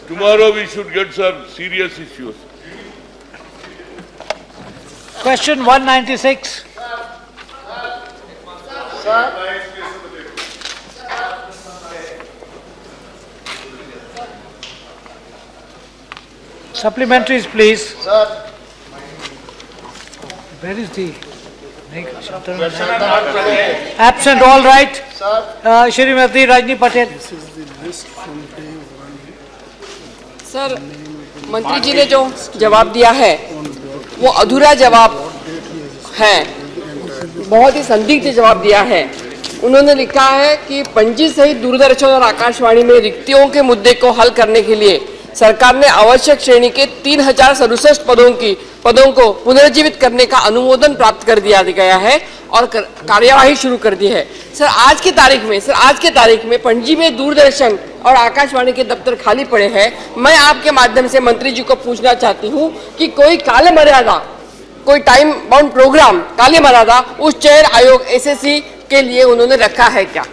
tomorrow we should get some serious issues. Question 196. Supplementaries, please. Sir. Where is the absent? All right. Sir. Shrimati Rajni Patel. Sir, मंत्री जी ने जो जवाब दिया है वो अधूरा जवाब है, बहुत ही संदिग्ध जवाब दिया है। उन्होंने लिखा है कि पणजी सहित दूरदर्शन और आकाशवाणी में रिक्तियों के मुद्दे को हल करने के लिए सरकार ने आवश्यक श्रेणी के 3067 पदों को पुनर्जीवित करने का अनुमोदन प्राप्त कर दिया गया है और कार्यवाही शुरू कर दी है। सर, आज की तारीख में पणजी में दूरदर्शन और आकाशवाणी के दफ्तर खाली पड़े हैं। मैं आपके माध्यम से मंत्री जी को पूछना चाहती हूँ कि कोई काल मर्यादा, कोई टाइम बाउंड प्रोग्राम काल मर्यादा उस चयन आयोग एसएससी के लिए उन्होंने रखा है क्या?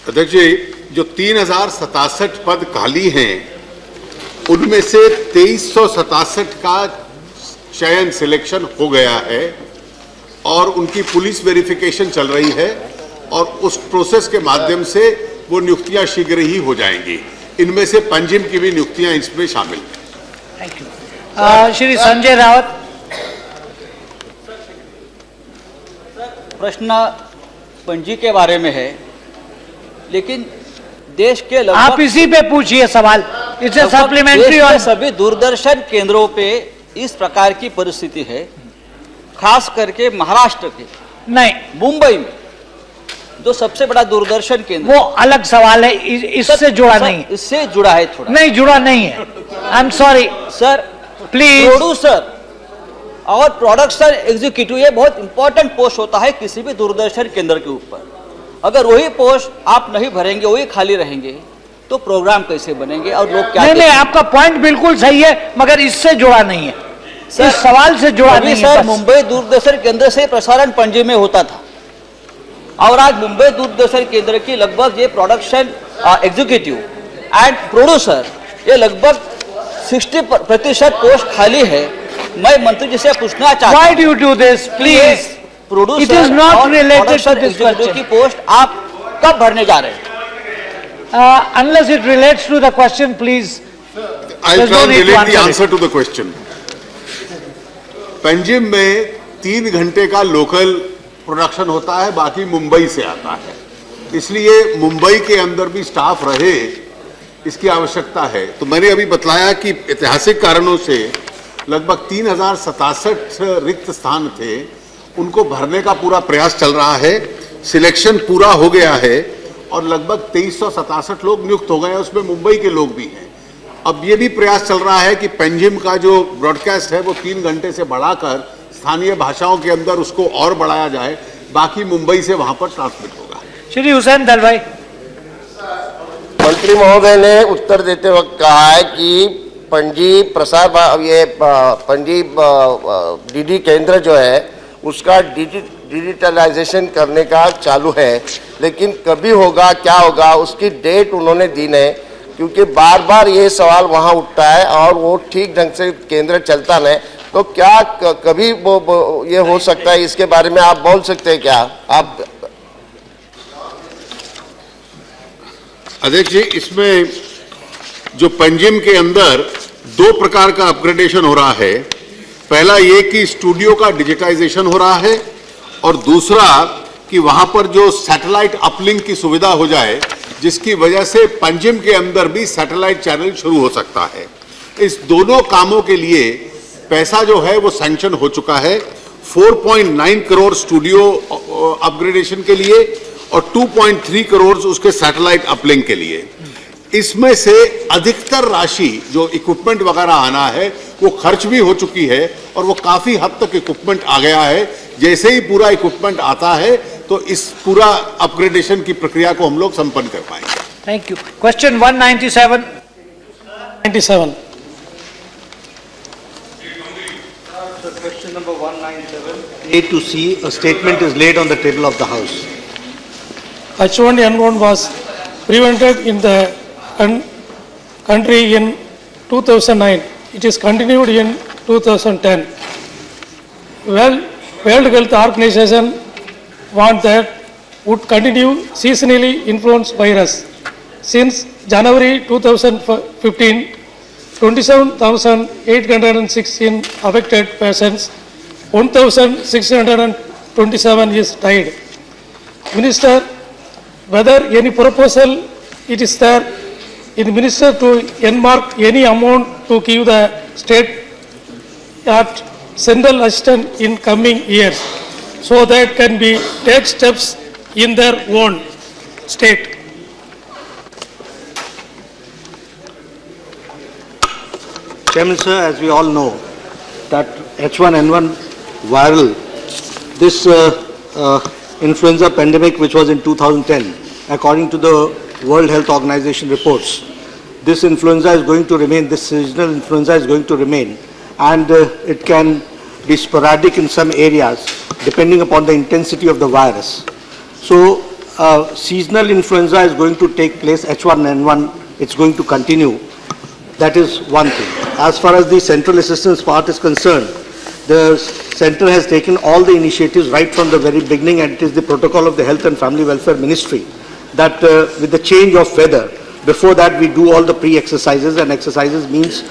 अध्यक्ष जी, जो 3067 पद खाली हैं उनमें से 2367 का चयन सिलेक्शन हो गया है और उनकी पुलिस वेरिफिकेशन चल रही है और उस प्रोसेस के माध्यम से वो नियुक्तियां शीघ्र ही हो जाएंगी। इनमें से पंजिम की भी नियुक्तियां इसमें शामिल हैं। Thank you. श्री संजय रावत। प्रश्न पणजी के बारे में है, लेकिन देश के आप इसी पे पूछिए सवाल। It's a supplementary. और सभी दूरदर्शन केंद्रों पे इस प्रकार की परिस्थिति है, खास करके महाराष्ट्र के नहीं, मुंबई में जो सबसे बड़ा दूरदर्शन केंद्र, वो अलग सवाल है, इससे जुड़ा नहीं है। इससे जुड़ा है थोड़ा। नहीं, जुड़ा नहीं है। I am sorry sir. Please. Producer और प्रोडक्शन एग्जीक्यूटिव, ये बहुत इंपॉर्टेंट पोस्ट होता है किसी भी दूरदर्शन केंद्र के ऊपर। अगर वही पोस्ट आप नहीं भरेंगे, वही खाली रहेंगे, तो प्रोग्राम कैसे बनेंगे और लोग क्या? नहीं, आपका पॉइंट बिल्कुल सही है, मगर इससे जुड़ा नहीं है। सर, इस सवाल से जुड़ा नहीं है। सर, मुंबई दूरदर्शन केंद्र से प्रसारण पणजी में होता था और आज मुंबई दूरदर्शन केंद्र की लगभग ये प्रोडक्शन एग्जीक्यूटिव एंड प्रोड्यूसर, ये लगभग 60% पोस्ट खाली है। मैं मंत्री जी से पूछना चाहता हूं, Why do you do this? Please. Producer It is not related to this question. की पोस्ट आप कब भरने जा रहे हैं? Unless it relates to the question, please. I'll try and relate the answer to the question. Panjim में 3 घंटे का लोकल प्रोडक्शन होता है, बाकी मुंबई से आता है, इसलिए मुंबई के अंदर भी स्टाफ रहे, इसकी आवश्यकता है। तो मैंने अभी बतलाया कि ऐतिहासिक कारणों से लगभग 3067 रिक्त स्थान थे, उनको भरने का पूरा प्रयास चल रहा है। सिलेक्शन पूरा हो गया है और लगभग 2367 लोग नियुक्त हो गए हैं, उसमें मुंबई के लोग भी हैं। अब ये भी प्रयास चल रहा है कि पंजिम का जो ब्रॉडकास्ट है वो 3 घंटे से बढ़ाकर स्थानीय भाषाओं के अंदर उसको और बढ़ाया जाए, बाकी मुंबई से वहां पर ट्रांसमिट होगा। श्री हुसैन दलवाई। मंत्री महोदय ने उत्तर देते वक्त कहा है कि पणजी पणजी डीडी केंद्र जो है उसका डिजिटलाइजेशन करने का चालू है, लेकिन कभी होगा, क्या होगा, उसकी डेट उन्होंने दी नहीं, क्योंकि बार बार ये सवाल वहाँ उठता है और वो ठीक ढंग से केंद्र चलता नहीं। तो क्या कभी वो ये हो सकता है, इसके बारे में आप बोल सकते हैं क्या आप? अध्यक्ष जी, इसमें जो पंजिम के अंदर 2 प्रकार का अपग्रेडेशन हो रहा है। पहला ये कि स्टूडियो का डिजिटाइजेशन हो रहा है और दूसरा कि वहां पर जो सैटेलाइट अपलिंक की सुविधा हो जाए, जिसकी वजह से पंजिम के अंदर भी सैटेलाइट चैनल शुरू हो सकता है। इस दोनों कामों के लिए पैसा जो है वो सैंक्शन हो चुका है। 4.9 करोड़ स्टूडियो अपग्रेडेशन के लिए और 2.3 करोड़ उसके सैटेलाइट अपलिंक के लिए। इसमें से अधिकतर राशि जो इक्विपमेंट वगैरह आना है वो खर्च भी हो चुकी है और वो काफी हद तक इक्विपमेंट आ गया है। जैसे ही पूरा इक्विपमेंट आता है तो इस पूरा अपग्रेडेशन की प्रक्रिया को हम लोग संपन्न कर पाएंगे। Thank you. Question 197। Question number 197. A to C, a statement is laid on the table of the House. H1N1 was prevented in the country in 2009. It is continued in 2010. Well, World Health Organization want that would continue seasonally influenced virus. Since January 2015, 27,816 affected patients, 1,627 is died. Minister, whether any proposal it is there in the minister to earmark any amount to give the state at central assistance in coming years, so that can be take steps in their own state. Chairman, sir, as we all know, that H1N1 viral, this influenza pandemic which was in 2010, according to the World Health Organization reports, this influenza is going to remain, this seasonal influenza is going to remain, and it can be sporadic in some areas depending upon the intensity of the virus. So seasonal influenza is going to take place, H1N1, it's going to continue. That is one thing. As far as the central assistance part is concerned, the center has taken all the initiatives right from the very beginning, and it is the protocol of the Health and Family Welfare Ministry that with the change of weather, before that we do all the pre-exercises, and exercises means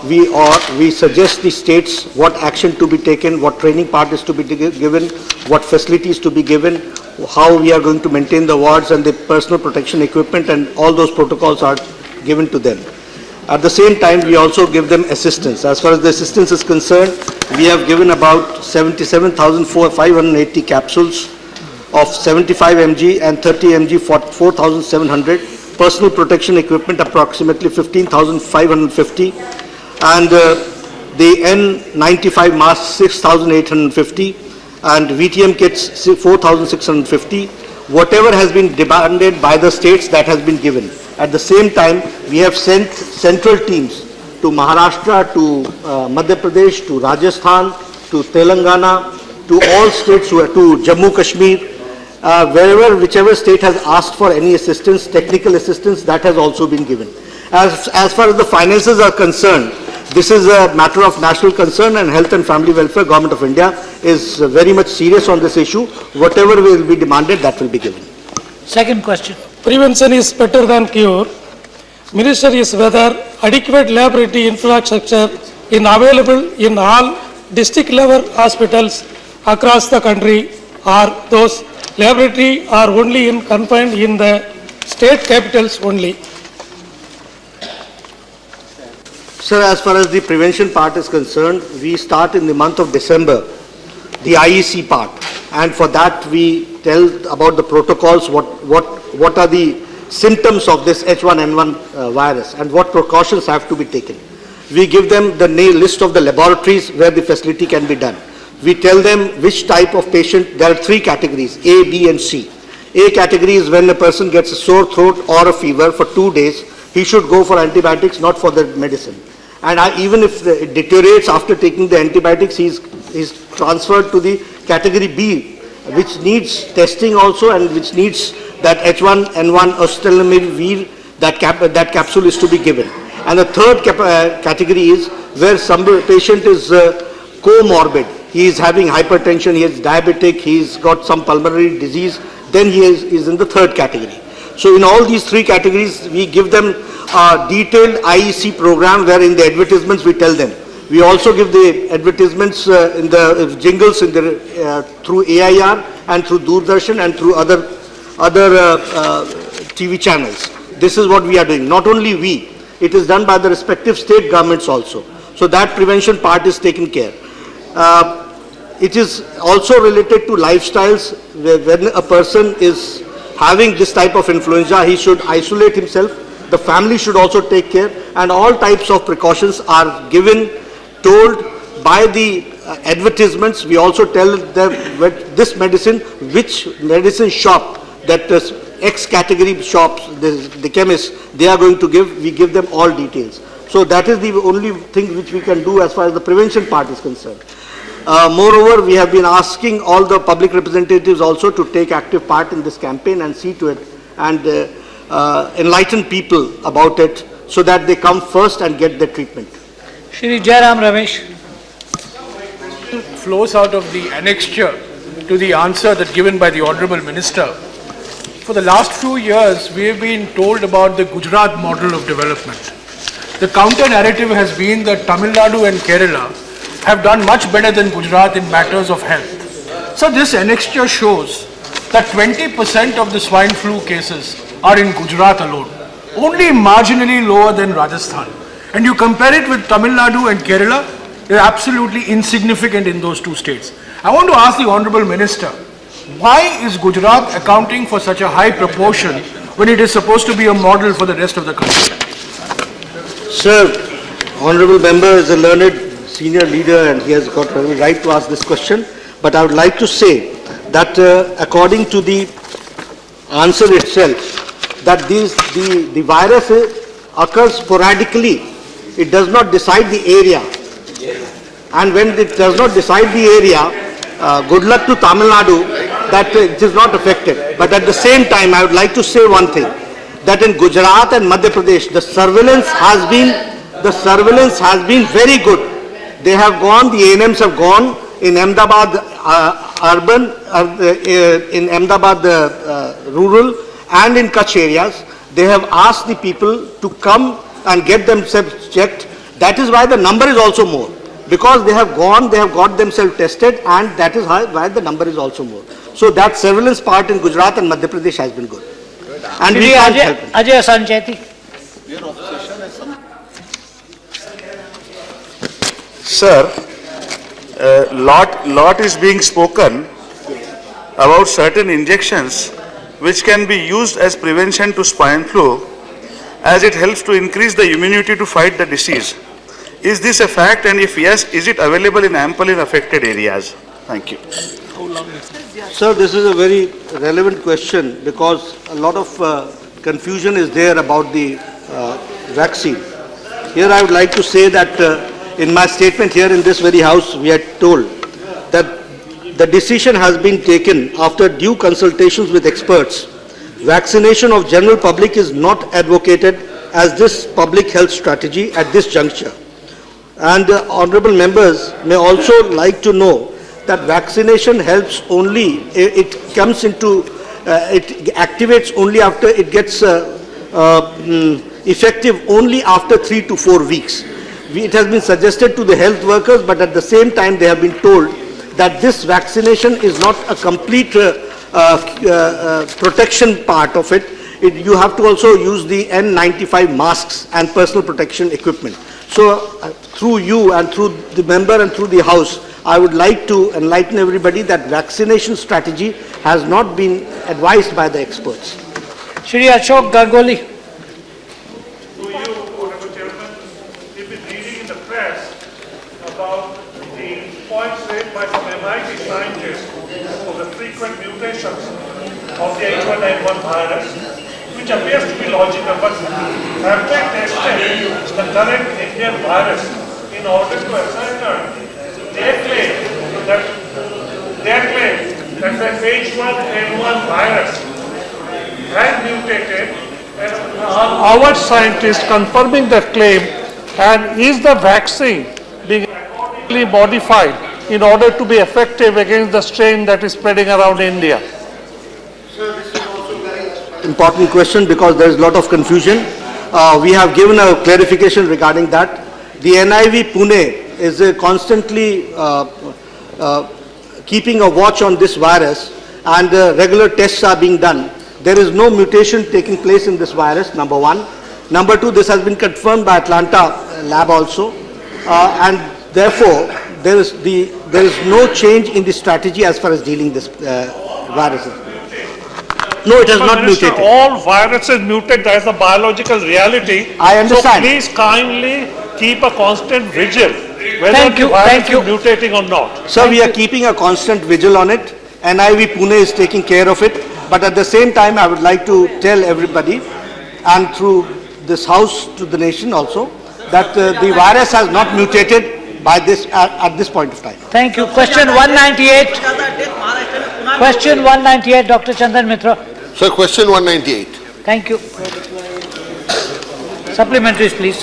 we suggest the states what action to be taken, what training part is to be given, what facilities to be given, how we are going to maintain the wards and the personal protection equipment, and all those protocols are given to them. At the same time, we also give them assistance. As far as the assistance is concerned, we have given about 77,580 capsules of 75 mg and 30 mg for 4,700, personal protection equipment approximately 15,550, and the N95 masks 6,850, and VTM kits 4,650. Whatever has been demanded by the states, that has been given. At the same time, we have sent central teams to Maharashtra, to Madhya Pradesh, to Rajasthan, to Telangana, to all states, to Jammu Kashmir, wherever, whichever state has asked for any assistance, technical assistance, that has also been given. As far as the finances are concerned, this is a matter of national concern, and Health and Family Welfare, Government of India is very much serious on this issue. Whatever will be demanded, that will be given. Second question. Prevention is better than cure. Minister is whether adequate laboratory infrastructure is available in all district level hospitals across the country, or those laboratory are only confined in the state capitals only. Sir, as far as the prevention part is concerned, we start in the month of December, the IEC part, and for that we tell about the protocols, what are the symptoms of this H1N1 virus and what precautions have to be taken. We give them the list of the laboratories where the facility can be done. We tell them which type of patient. There are three categories, A, B and C. A category is when a person gets a sore throat or a fever for 2 days, he should go for antibiotics, not for the medicine. And even if it deteriorates after taking the antibiotics, he's transferred to the category B, which needs testing also, and which needs that H1N1 oseltamivir, that capsule is to be given. And the third category is where some patient is comorbid. He is having hypertension, he is diabetic, he's got some pulmonary disease, then he is in the third category. So in all these three categories, we give them a detailed IEC program where in the advertisements we tell them. We also give the advertisements in the jingles in the, through AIR and through Doordarshan and through other TV channels. This is what we are doing. Not only we, it is done by the respective state governments also. So that prevention part is taken care. It is also related to lifestyles. When a person is having this type of influenza, he should isolate himself. The family should also take care, and all types of precautions are given, told by the advertisements. We also tell them this medicine, which medicine shop, that X category shops, the chemists, they are going to give, we give them all details. So that is the only thing which we can do as far as the prevention part is concerned. Moreover, we have been asking all the public representatives also to take active part in this campaign and see to it and enlighten people about it so that they come first and get their treatment. Shri Jairam Ramesh. Flows out of the annexure to the answer that given by the Honorable Minister. For the last few years, we have been told about the Gujarat model of development. The counter narrative has been that Tamil Nadu and Kerala have done much better than Gujarat in matters of health. So this annexure shows that 20% of the swine flu cases are in Gujarat alone, only marginally lower than Rajasthan. And you compare it with Tamil Nadu and Kerala, they're absolutely insignificant in those two states. I want to ask the Honorable Minister, why is Gujarat accounting for such a high proportion when it is supposed to be a model for the rest of the country? Sir, Honorable Member is a learned senior leader and he has got a right to ask this question. But I would like to say that according to the answer itself, that the virus occurs sporadically. It does not decide the area. And when it does not decide the area, good luck to Tamil Nadu that it is not affected. But at the same time, I would like to say one thing, that in Gujarat and Madhya Pradesh, the surveillance has been very good. They have gone, the ANMs have gone in Ahmedabad urban, in Ahmedabad rural and in Kutch areas. They have asked the people to come and get themselves checked. That is why the number is also more. Because they have gone, they have got themselves tested, and that is why the number is also more. So that surveillance part in Gujarat and Madhya Pradesh has been good. And we can't help it. Ajay Sancheti. Sir, lot is being spoken about certain injections which can be used as prevention to swine flu, as it helps to increase the immunity to fight the disease. Is this a fact, and if yes, is it available in ample in affected areas? Thank you. Sir, this is a very relevant question because a lot of confusion is there about the vaccine. Here I would like to say that in my statement here in this very house, we had told that the decision has been taken after due consultations with experts. Vaccination of general public is not advocated as this public health strategy at this juncture. And honorable members may also like to know that vaccination helps only, it comes into, it activates only after it gets effective only after 3 to 4 weeks. It has been suggested to the health workers, but at the same time they have been told that this vaccination is not a complete protection part of it. You have to also use the N95 masks and personal protection equipment. So through you and through the member and through the house, I would like to enlighten everybody that vaccination strategy has not been advised by the experts. Shri Ashok Gargoli. To you, Honorable Chairman, we've been reading in the press about the points raised by some MIT scientists of the frequent mutations of the H1N1 virus, which appears to be logical, but have they tested the current Indian virus in order to ascertain their claim that the H1N1 virus has mutated, and are our scientists confirming that claim, and is the vaccine being accordingly modified in order to be effective against the strain that is spreading around India? Important question because there is a lot of confusion. We have given a clarification regarding that. The NIV Pune is constantly keeping a watch on this virus, and regular tests are being done. There is no mutation taking place in this virus, number one. Number two, this has been confirmed by Atlanta lab also, and therefore there is no change in the strategy as far as dealing this virus. No, it has not mutated. All viruses mutate, that is a biological reality. I understand. So please kindly keep a constant vigil whether the virus is mutating or not. Sir, we are keeping a constant vigil on it. NIV Pune is taking care of it. But at the same time, I would like to tell everybody, and through this house to the nation also, that the virus has not mutated. by this at this point of time. Thank you. Question 198. Question 198, Dr. Chandan Mitra. Sir, question 198. Thank you. Supplementaries, please.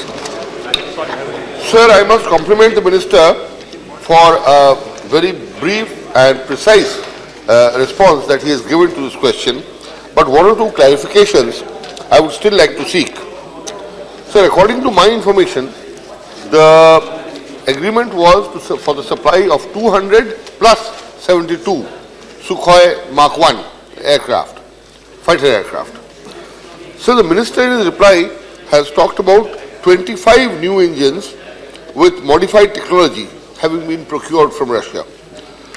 Sir, I must compliment the Minister for a very brief and precise response that he has given to this question, but one or two clarifications I would still like to seek. Sir, according to my information, the agreement was for the supply of 200 plus 72 Sukhoi Mark 1 aircraft, fighter aircraft. So the Minister in his reply has talked about 25 new engines with modified technology having been procured from Russia.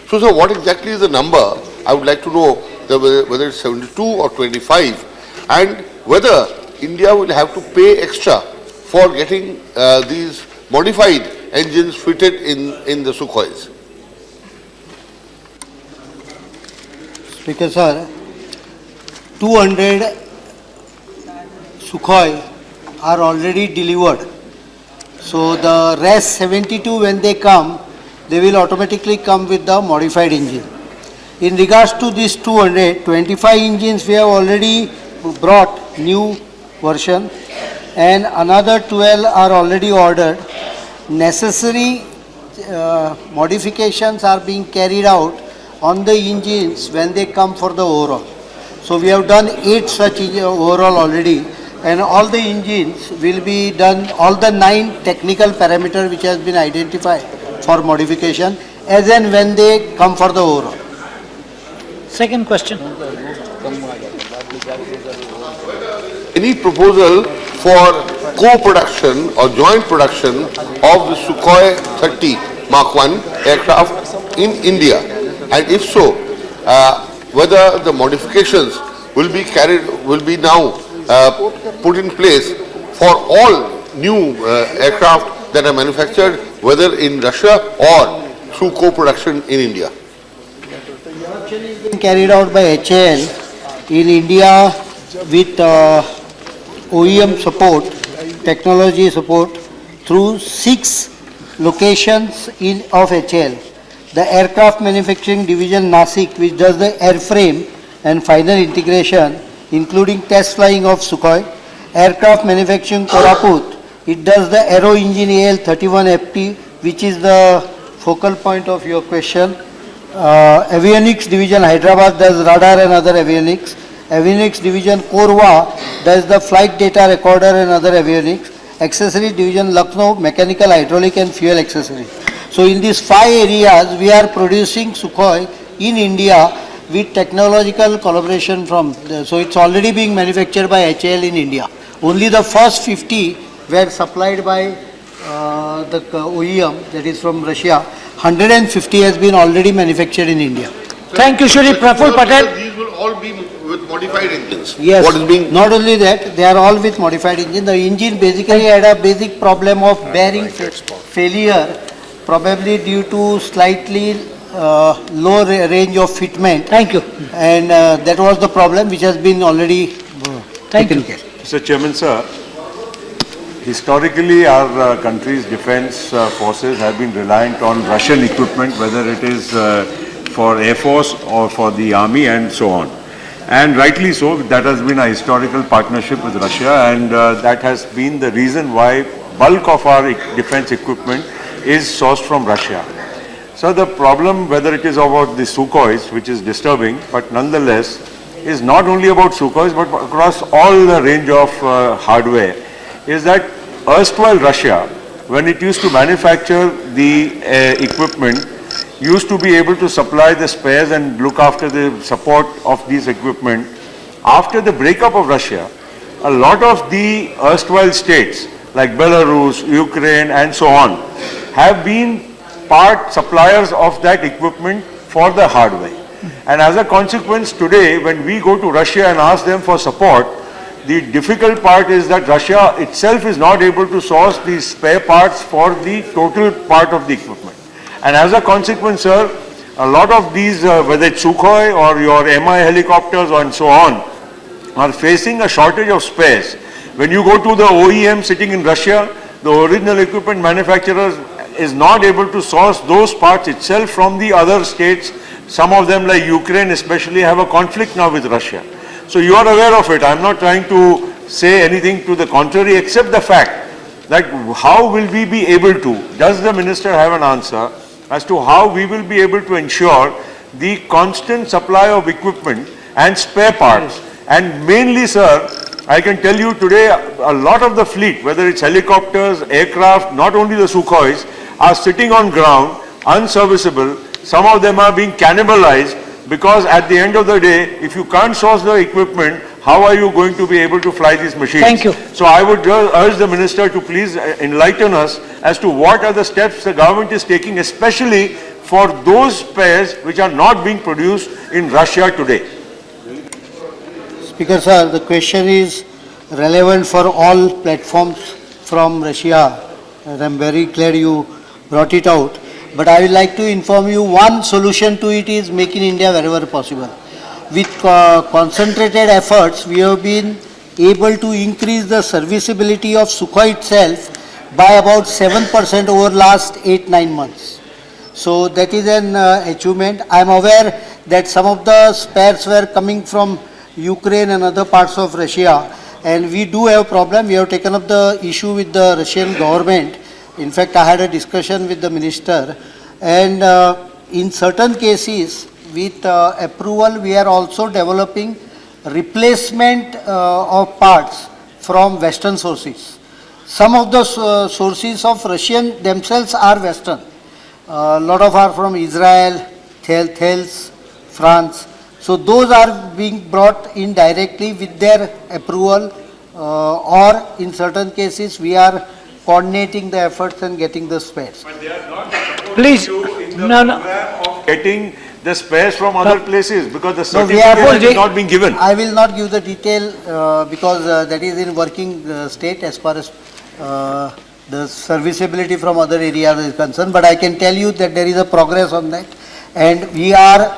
So, sir, what exactly is the number? I would like to know whether it's 72 or 25, and whether India will have to pay extra for getting these modified engines fitted in the Sukhois. Speaker sir, 200 Sukhoi are already delivered. So the rest 72, when they come, they will automatically come with the modified engine. In regards to these 200, 25 engines we have already brought new version, and another 12 are already ordered. Necessary modifications are being carried out on the engines when they come for the overhaul. So we have done 8 such overhaul already, and all the engines will be done, all the 9 technical parameters which has been identified for modification as and when they come for the overhaul. Second question. Any proposal for co-production or joint production of the Sukhoi 30 Mark 1 aircraft in India? And if so, whether the modifications will be now put in place for all new aircraft that are manufactured, whether in Russia or through co-production in India. Carried out by HAL in India with OEM support, technology support through 6 locations of HAL. The Aircraft Manufacturing Division Nasik, which does the airframe and final integration, including test flying of Sukhoi. Aircraft Manufacturing Koraput, it does the aero engine AL31FT, which is the focal point of your question. Avionics Division Hyderabad does radar and other avionics. Avionics Division Korwa does the flight data recorder and other avionics. Accessory Division Lucknow, mechanical, hydraulic and fuel accessories. So in these 5 areas, we are producing Sukhoi in India with technological collaboration from, so it's already being manufactured by HAL in India. Only the first 50 were supplied by the OEM, that is from Russia. 150 has been already manufactured in India. Thank you, Shri Praful Patel. These will all be with modified engines. Yes, what is being not only that, they are all with modified engine. The engine basically had a basic problem of bearing failure, probably due to slightly low range of fitment. Thank you. And that was the problem which has been already taken care. Mr. Chairman, sir, historically our country's defense forces have been reliant on Russian equipment, whether it is for Air Force or for the Army and so on. And rightly so, that has been a historical partnership with Russia, and that has been the reason why bulk of our defense equipment is sourced from Russia. So the problem, whether it is about the Sukhois, which is disturbing, but nonetheless, is not only about Sukhois, but across all the range of hardware, is that erstwhile Russia, when it used to manufacture the equipment, used to be able to supply the spares and look after the support of these equipment. After the breakup of Russia, a lot of the erstwhile states like Belarus, Ukraine and so on have been part suppliers of that equipment for the hardware. And as a consequence, today when we go to Russia and ask them for support, the difficult part is that Russia itself is not able to source the spare parts for the total part of the equipment. And as a consequence, sir, a lot of these, whether it's Sukhoi or your MI helicopters and so on, are facing a shortage of spares. When you go to the OEM sitting in Russia, the original equipment manufacturers is not able to source those parts itself from the other states. Some of them, like Ukraine especially, have a conflict now with Russia. So you are aware of it. I'm not trying to say anything to the contrary, except the fact that how will we be able to, does the minister have an answer as to how we will be able to ensure the constant supply of equipment and spare parts? And mainly, sir, I can tell you today, a lot of the fleet, whether it's helicopters, aircraft, not only the Sukhois, are sitting on ground, unserviceable. Some of them are being cannibalized because at the end of the day, if you can't source the equipment, how are you going to be able to fly these machines? Thank you. So I would urge the minister to please enlighten us as to what are the steps the government is taking, especially for those spares which are not being produced in Russia today. Speaker sir, the question is relevant for all platforms from Russia, and I'm very glad you brought it out. But I would like to inform you, one solution to it is Make in India wherever possible. With concentrated efforts, we have been able to increase the serviceability of Sukhoi itself by about 7% over last 8-9 months. So that is an achievement. I am aware that some of the spares were coming from Ukraine and other parts of Russia, and we do have a problem. We have taken up the issue with the Russian government. In fact, I had a discussion with the minister, and in certain cases, with approval, we are also developing replacement of parts from Western sources. Some of the sources of Russian themselves are Western. A lot of are from Israel, Thales, France. So those are being brought in directly with their approval, or in certain cases we are coordinating the efforts and getting the spares. But they are not Please, no. of getting the spares from other places because the No, certificate is not being given. I will not give the detail because that is in working state as far as the serviceability from other areas is concerned. But I can tell you that there is a progress on that, and we are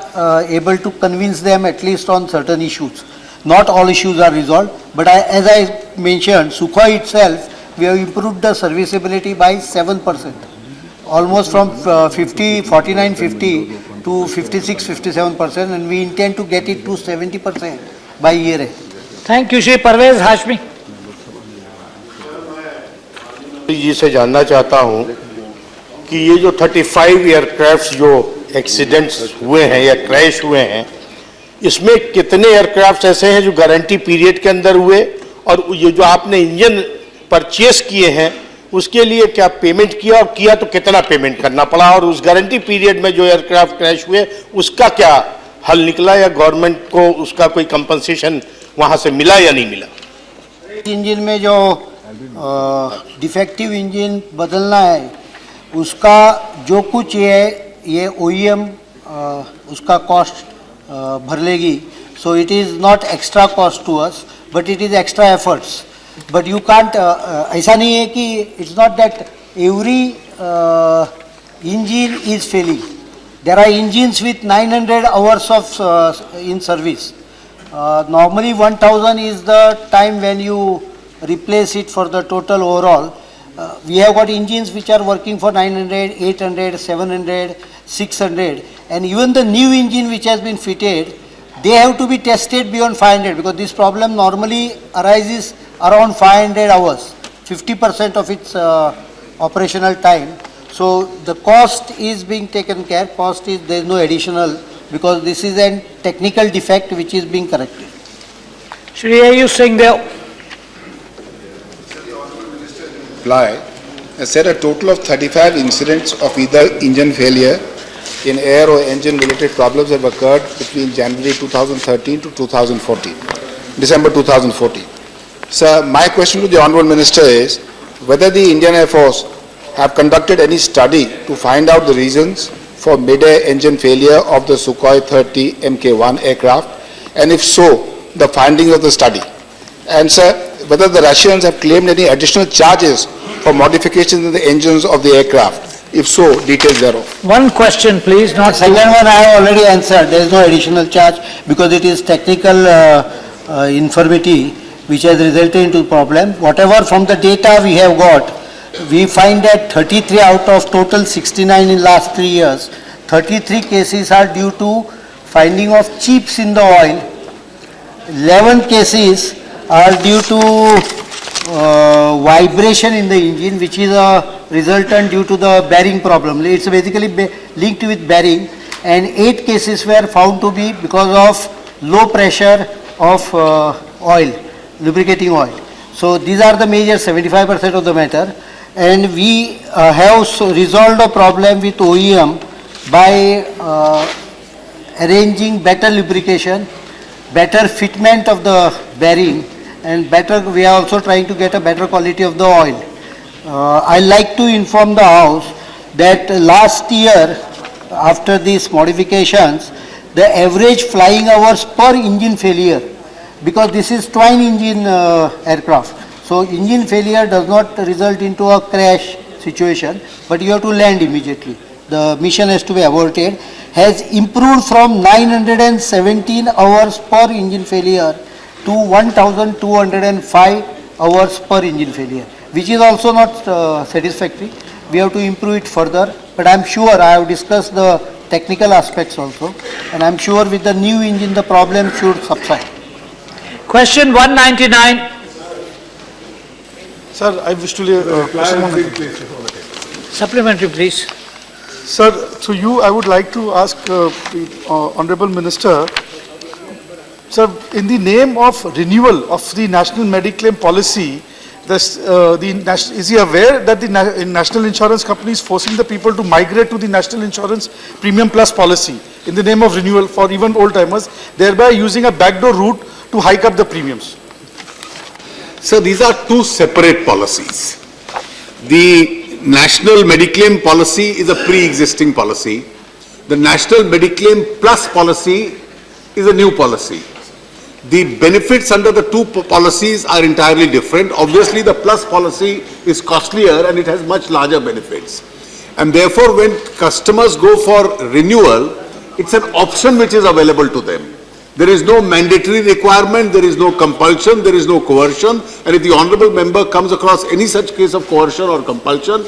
able to convince them at least on certain issues. Not all issues are resolved, but as I mentioned, Sukhoi itself, we have improved the serviceability by 7%, almost from 49-50 to 56-57%, and we intend to get it to 70% by year end. Thank you, Shri Parvez Hashmi. जी से जानना चाहता हूं कि ये जो 35 aircrafts जो accidents हुए हैं या क्रैश हुए हैं, इसमें कितने एयरक्राफ्ट्स ऐसे हैं जो गारंटी पीरियड के अंदर हुए, और ये जो आपने इंजन परचेस किए हैं उसके लिए क्या पेमेंट किया, और किया तो कितना पेमेंट करना पड़ा, और उस गारंटी पीरियड में जो एयरक्राफ्ट क्रैश हुए उसका क्या हल निकला, या गवर्नमेंट को उसका कोई कंपनसेशन वहां से मिला या नहीं मिला? इंजन में जो डिफेक्टिव इंजन बदलना है उसका जो कुछ ये OEM उसका कॉस्ट भर लेगी. So it is not extra cost to us, but it is extra efforts. But you can't, ऐसा नहीं है कि it's not that every engine is failing. There are engines with 900 hours of in service. Normally 1000 is the time when you replace it for the total overall. We have got engines which are working for 900, 800, 700, 600, and even the new engine which has been fitted, they have to be tested beyond 500 because this problem normally arises around 500 hours, 50% of its operational time. So the cost is being taken care, cost is, there is no additional because this is a technical defect which is being corrected. Shri Ayush Singh Dev. Reply has said a total of 35 incidents of either engine failure in air or engine related problems have occurred between January 2013 to 2014, December 2014. Sir, my question to the Honourable Minister is whether the Indian Air Force have conducted any study to find out the reasons for mid-air engine failure of the Sukhoi 30 Mk1 aircraft, and if so, the findings of the study. And sir, whether the Russians have claimed any additional charges for modifications in the engines of the aircraft. If so, details thereof. One question, please, not Second one I have already answered. There is no additional charge because it is technical infirmity which has resulted into problem. Whatever from the data we have got, we find that 33 out of total 69 in last 3 years, 33 cases are due to finding of chips in the oil, 11 cases are due to vibration in the engine, which is a resultant due to the bearing problem. It's basically linked with bearing, and 8 cases were found to be because of low pressure of oil, lubricating oil. So these are the major 75% of the matter, and we have resolved a problem with OEM by arranging better lubrication, better fitment of the bearing, and we are also trying to get a better quality of the oil. I like to inform the House that last year, after these modifications, the average flying hours per engine failure, because this is twin engine aircraft, so engine failure does not result into a crash situation, but you have to land immediately. The mission has to be aborted, has improved from 917 hours per engine failure to 1205 hours per engine failure, which is also not satisfactory. We have to improve it further, but I am sure, I have discussed the technical aspects also, and I am sure with the new engine the problem should subside. Question 199. Sir, I wish to Supplementary, please. Sir, to you, I would like to ask the Honorable Minister, sir, in the name of renewal of the national Mediclaim policy, is he aware that the national insurance company is forcing the people to migrate to the national insurance premium plus policy in the name of renewal for even old timers, thereby using a backdoor route to hike up the premiums? So these are two separate policies. The National Mediclaim policy is a pre-existing policy. The National Mediclaim Plus policy is a new policy. The benefits under the two policies are entirely different. Obviously, the Plus policy is costlier and it has much larger benefits. And therefore, when customers go for renewal, it's an option which is available to them. There is no mandatory requirement, there is no compulsion, there is no coercion, and if the honourable member comes across any such case of coercion or compulsion,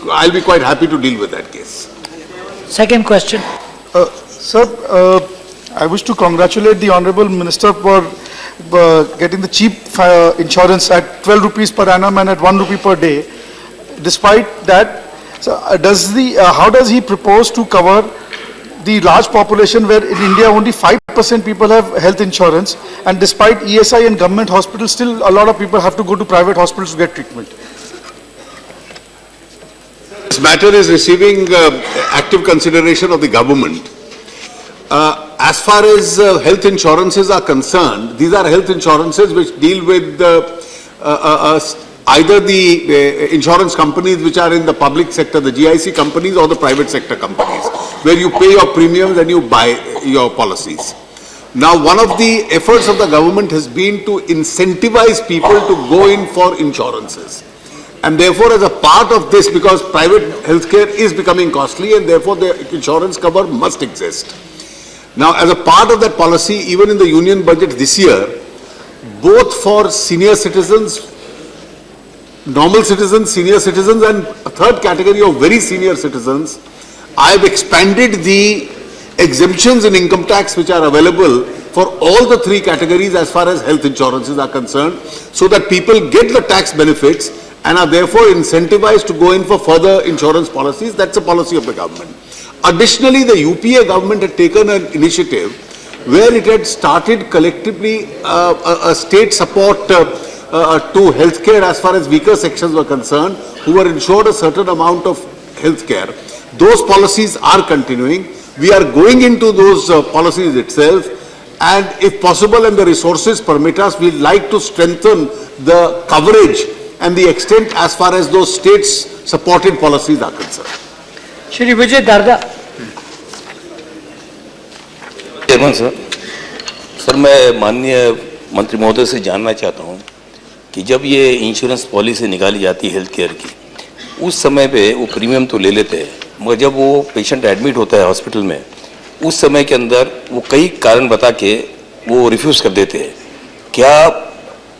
I'll be quite happy to deal with that case. Second question. Sir, I wish to congratulate the Honourable Minister for getting the cheap insurance at 12 rupees per annum and at 1 rupee per day. Despite that, so how does he propose to cover the large population where in India only 5% people have health insurance, and despite ESI and government hospitals, still a lot of people have to go to private hospitals to get treatment? This matter is receiving active consideration of the government. As far as health insurances are concerned, these are health insurances which deal with either the insurance companies which are in the public sector, the GIC companies, or the private sector companies, where you pay your premiums and you buy your policies. Now, one of the efforts of the government has been to incentivize people to go in for insurances. And therefore, as a part of this, because private healthcare is becoming costly and therefore the insurance cover must exist. Now, as a part of that policy, even in the union budget this year, both for senior citizens, normal citizens, senior citizens, and a third category of very senior citizens, I have expanded the exemptions in income tax which are available for all the three categories as far as health insurances are concerned, so that people get the tax benefits and are therefore incentivized to go in for further insurance policies. That's a policy of the government. Additionally, the UPA government had taken an initiative where it had started collectively a state support to healthcare as far as weaker sections were concerned, who were insured a certain amount of healthcare. Those policies are continuing. We are going into those policies itself, and if possible and the resources permit us, we'd like to strengthen the coverage and the extent as far as those states supported policies are concerned. Shri Vijay Darda. Sir, मैं माननीय मंत्री महोदय से जानना चाहता हूं कि जब ये इंश्योरेंस पॉलिसी निकाली जाती है हेल्थ केयर की, उस समय पे वो प्रीमियम तो ले लेते हैं, मगर जब वो पेशेंट एडमिट होता है हॉस्पिटल में, उस समय के अंदर वो कई कारण बता के वो रिफ्यूज़ कर देते हैं. क्या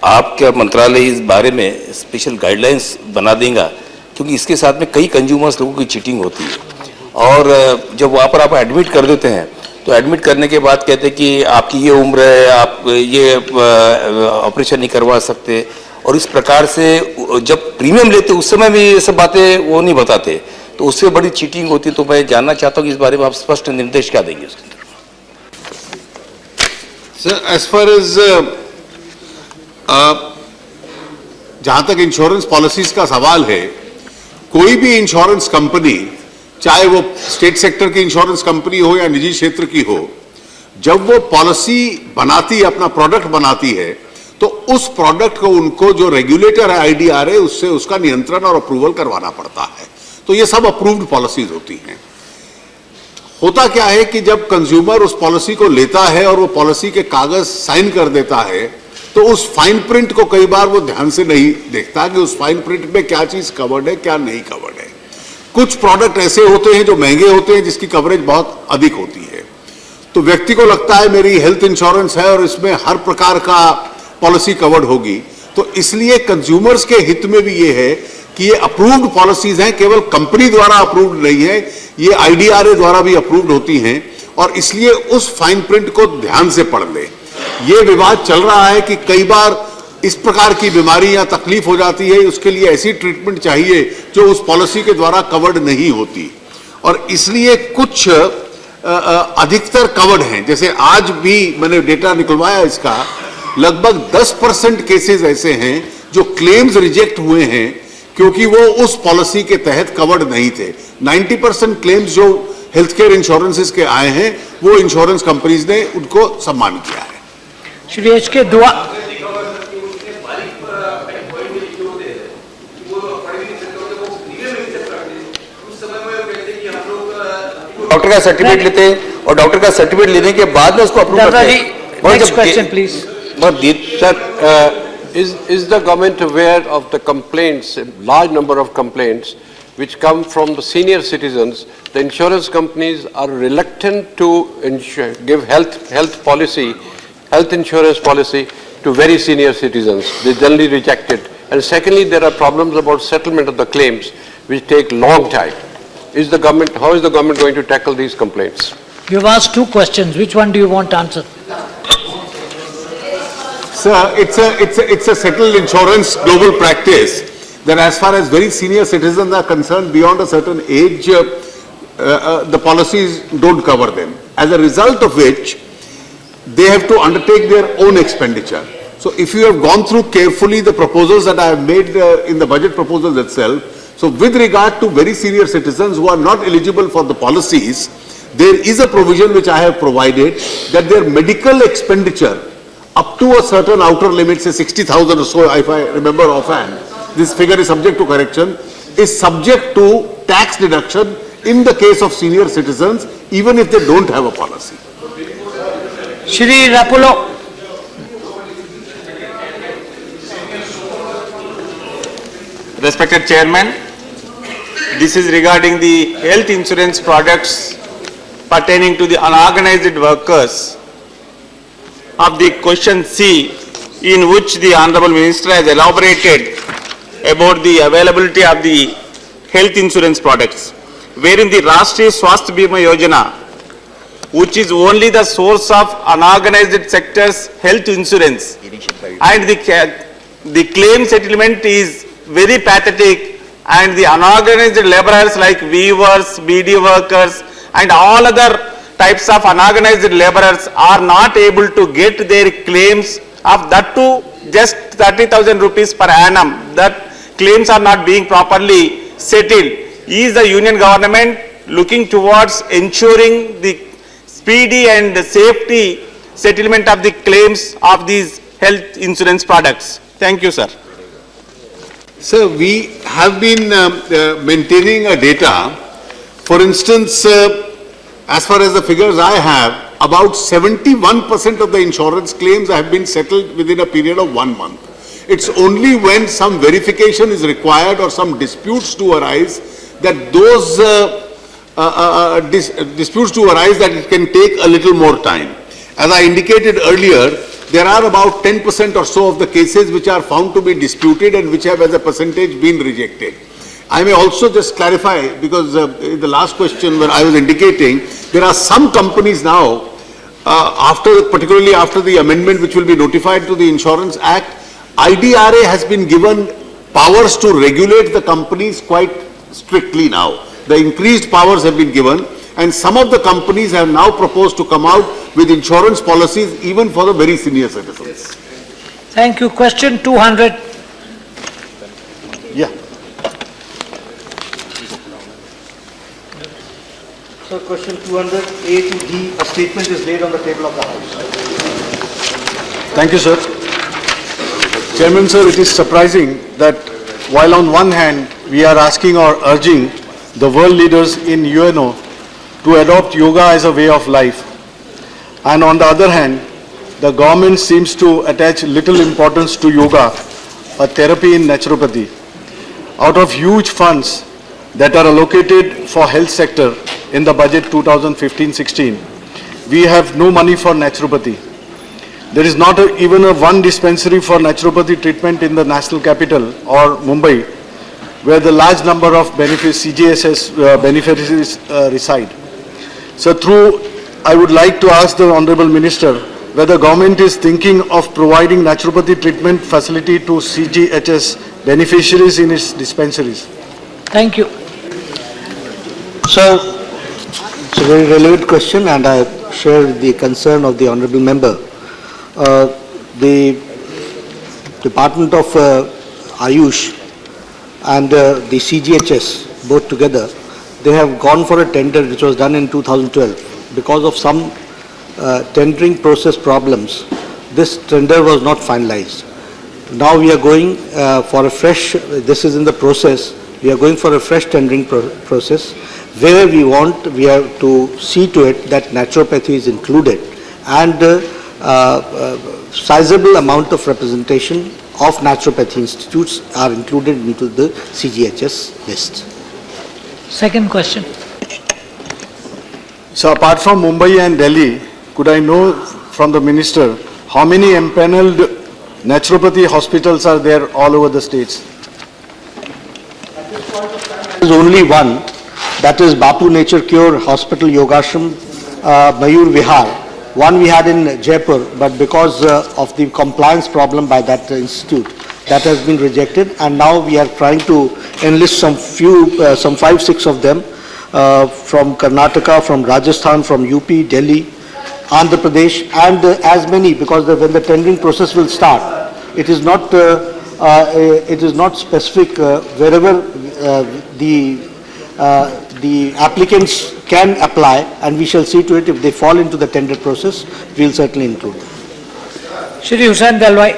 आपका मंत्रालय इस बारे में स्पेशल गाइडलाइंस बना देगा क्योंकि इसके साथ में कई कंज्यूमर्स लोगों की चीटिंग होती है। और जब वहाँ पर आप एडमिट कर देते हैं तो एडमिट करने के बाद कहते हैं कि आपकी ये उम्र है, आप ये ऑपरेशन नहीं करवा सकते, और इस प्रकार से जब प्रीमियम लेते उस समय भी ये सब बातें वो नहीं बताते, तो उससे बड़ी चीटिंग होती है। तो मैं जानना चाहता हूँ कि इस बारे में आप स्पष्ट निर्देश क्या देंगे उसके अंदर? सर, एज फार एज जहां तक इंश्योरेंस पॉलिसीज का सवाल है, कोई भी इंश्योरेंस कंपनी, चाहे वो स्टेट सेक्टर की इंश्योरेंस कंपनी हो या निजी क्षेत्र की हो, जब वो पॉलिसी बनाती है, अपना प्रोडक्ट बनाती है, तो उस प्रोडक्ट को उनको जो रेगुलेटर है आईडीआरए, उससे उसका नियंत्रण और अप्रूवल करवाना पड़ता है। तो ये सब अप्रूव्ड पॉलिसीज होती हैं। होता क्या है कि जब कंज्यूमर उस पॉलिसी को लेता है और वो पॉलिसी के कागज साइन कर देता है, तो उस फाइन प्रिंट को कई बार वो ध्यान से नहीं देखता कि उस फाइन प्रिंट में क्या चीज कवर्ड है, क्या नहीं कवर्ड है। कुछ प्रोडक्ट ऐसे होते हैं जो महंगे होते हैं, जिसकी कवरेज बहुत अधिक होती है, तो व्यक्ति को लगता है मेरी हेल्थ इंश्योरेंस है और इसमें हर प्रकार का पॉलिसी कवर्ड होगी। तो इसलिए कंज्यूमर्स के हित में भी ये है कि ये अप्रूव्ड पॉलिसीज हैं, केवल कंपनी द्वारा अप्रूव्ड नहीं है, ये आईडीआरए द्वारा भी अप्रूव्ड होती हैं, और इसलिए उस फाइन प्रिंट को ध्यान से पढ़ ले। ये विवाद चल रहा है कि कई बार इस प्रकार की बीमारी या तकलीफ हो जाती है, उसके लिए ऐसी ट्रीटमेंट चाहिए जो उस पॉलिसी के द्वारा कवर्ड नहीं होती, और इसलिए कुछ अधिकतर कवर्ड हैं। जैसे आज भी मैंने डेटा निकलवाया इसका, लगभग 10% केसेस ऐसे हैं जो क्लेम्स रिजेक्ट हुए हैं क्योंकि वो उस पॉलिसी के तहत कवर्ड नहीं थे। 90% क्लेम्स जो हेल्थ केयर इंश्योरेंसेस के आए हैं, वो इंश्योरेंस कंपनीज ने उनको सम्मान किया है। श्री एच के दुआ डॉक्टर का सर्टिफिकेट लेते हैं और डॉक्टर का सर्टिफिकेट लेने के बाद में उसको अप्रूव करते हैं। Next question please. Sir, is the government aware of the complaints, a large number of complaints, which come from the senior citizens? The insurance companies are reluctant to give health insurance policy to very senior citizens. They generally reject it. And secondly, there are problems about settlement of the claims, which take long time. How is the government going to tackle these complaints? You have asked two questions. Which one do you want to answer? Sir, it's a settled insurance global practice that as far as very senior citizens are concerned, beyond a certain age, the policies don't cover them. As a result of which, they have to undertake their own expenditure. So if you have gone through carefully the proposals that I have made in the budget proposals itself, so with regard to very senior citizens who are not eligible for the policies, there is a provision which I have provided that their medical expenditure up to a certain outer limit, say 60,000 or so, if I remember offhand, this figure is subject to correction, is subject to tax deduction in the case of senior citizens, even if they don't have a policy. Shri Rapulo. Respected Chairman, this is regarding the health insurance products pertaining to the unorganized workers of the question C, in which the Honorable Minister has elaborated about the availability of the health insurance products, wherein the Rashtriya Swasthya Bima Yojana, which is only the source of unorganized sector's health insurance, and the claim settlement is very pathetic, and the unorganized laborers like weavers, BD workers, and all other types of unorganized laborers are not able to get their claims of that to just 30,000 rupees per annum. That claims are not being properly settled. Is the union government looking towards ensuring the speedy and safety settlement of the claims of these health insurance products? Thank you, sir. Sir, we have been maintaining a data. For instance, as far as the figures I have, about 71% of the insurance claims have been settled within a period of 1 month. It's only when some verification is required or some disputes to arise that those disputes to arise that it can take a little more time. As I indicated earlier, there are about 10% or so of the cases which are found to be disputed and which have as a percentage been rejected. I may also just clarify, because in the last question where I was indicating, there are some companies now, particularly after the amendment which will be notified to the Insurance Act, IDRA has been given powers to regulate the companies quite strictly now. The increased powers have been given, and some of the companies have now proposed to come out with insurance policies even for the very senior citizens. Thank you. Question 200. Yeah. So question 200, A to D, a statement is laid on the table of the House. Thank you, sir. Chairman, sir, it is surprising that while on one hand we are asking or urging the world leaders in UNO to adopt yoga as a way of life, and on the other hand, the government seems to attach little importance to yoga, a therapy in naturopathy. Out of huge funds that are allocated for health sector in the budget 2015-16, we have no money for naturopathy. There is not even one dispensary for naturopathy treatment in the national capital or Mumbai, where the large number of CGHS beneficiaries reside. So I would like to ask the Honorable Minister whether government is thinking of providing naturopathy treatment facility to CGHS beneficiaries in its dispensaries. Thank you. Sir, it's a very relevant question, and I share the concern of the Honorable Member. The Department of Ayush and the CGHS, both together, they have gone for a tender which was done in 2012. Because of some tendering process problems, this tender was not finalized. Now we are going for a fresh, this is in the process, we are going for a fresh tendering process where we have to see to it that naturopathy is included, and sizable amount of representation of naturopathy institutes are included into the CGHS list. Second question. So apart from Mumbai and Delhi, could I know from the Minister how many empaneled naturopathy hospitals are there all over the states? There is only one, that is Bapu Nature Cure Hospital Yogashram, Mayur Vihar. One we had in Jaipur, but because of the compliance problem by that institute, that has been rejected, and now we are trying to enlist some 5-6 of them from Karnataka, from Rajasthan, from UP, Delhi, Andhra Pradesh, and as many, because when the tendering process will start, it is not specific wherever the applicants can apply, and we shall see to it if they fall into the tender process, we will certainly include them. Shri Hussain Dalwai.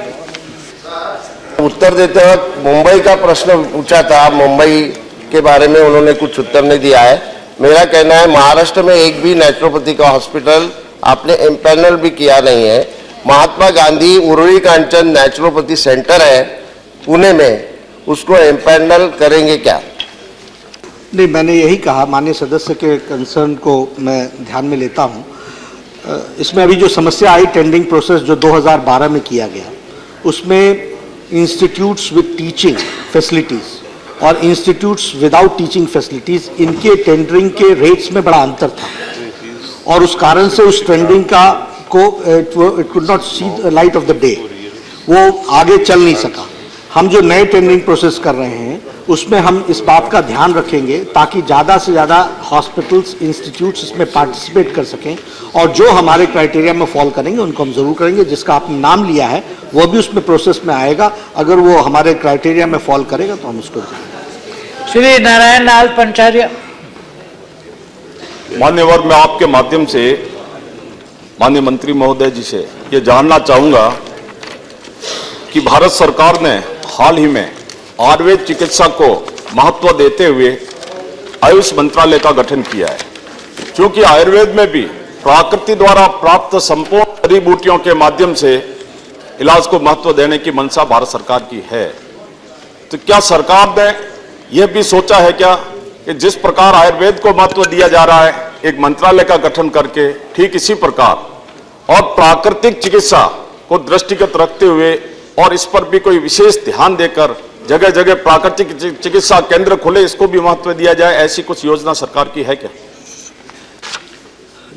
उत्तर देते वक्त मुंबई का प्रश्न पूछा था, मुंबई के बारे में उन्होंने कुछ उत्तर नहीं दिया है। मेरा कहना है महाराष्ट्र में एक भी नेचुरोपैथी का हॉस्पिटल आपने एम्पैनल भी किया नहीं है। महात्मा गांधी उरुळी कांचन नेचुरोपैथी सेंटर है पुणे में, उसको एम्पैनल करेंगे क्या? नहीं, मैंने यही कहा, माननीय सदस्य के कंसर्न को मैं ध्यान में लेता हूं। इसमें अभी जो समस्या आई टेंडरिंग प्रोसेस जो 2012 में किया गया, उसमें इंस्टीट्यूट्स विद टीचिंग फैसिलिटीज़ और इंस्टीट्यूट्स विदाउट टीचिंग फैसिलिटीज़, इनके टेंडरिंग के रेट्स में बड़ा अंतर था, और उस कारण से उस tendering it could not see the light of the day, वो आगे चल नहीं सका। हम जो नए टेंडरिंग प्रोसेस कर रहे हैं उसमें हम इस बात का ध्यान रखेंगे ताकि ज़्यादा से ज़्यादा हॉस्पिटल्स, इंस्टीट्यूट्स इसमें पार्टिसिपेट कर सकें, और जो हमारे क्राइटेरिया में फॉल करेंगे उनको हम ज़रूर करेंगे। जिसका आपने नाम लिया है वो भी उसमें प्रोसेस में आएगा, अगर वो हमारे क्राइटेरिया में फॉल करेगा तो हम उसको देंगे। श्री नारायण लाल पंचार्य। मान्यवर, मैं आपके माध्यम से माननीय मंत्री महोदय जी से ये जानना चाहूँगा कि भारत सरकार ने हाल ही में आयुर्वेद चिकित्सा को महत्व देते हुए आयुष मंत्रालय का गठन किया है। क्योंकि आयुर्वेद में भी प्रकृति द्वारा प्राप्त संपूर्ण जड़ी बूटियों के माध्यम से इलाज को महत्व देने की मंशा भारत सरकार की है, तो क्या सरकार ने यह भी सोचा है क्या कि जिस प्रकार आयुर्वेद को महत्व दिया जा रहा है एक मंत्रालय का गठन करके, ठीक इसी प्रकार और प्राकृतिक चिकित्सा को दृष्टिगत रखते हुए और इस पर भी कोई विशेष ध्यान देकर जगह जगह प्राकृतिक चिकित्सा केंद्र खुले, इसको भी महत्व दिया जाए, ऐसी कुछ योजना सरकार की है क्या?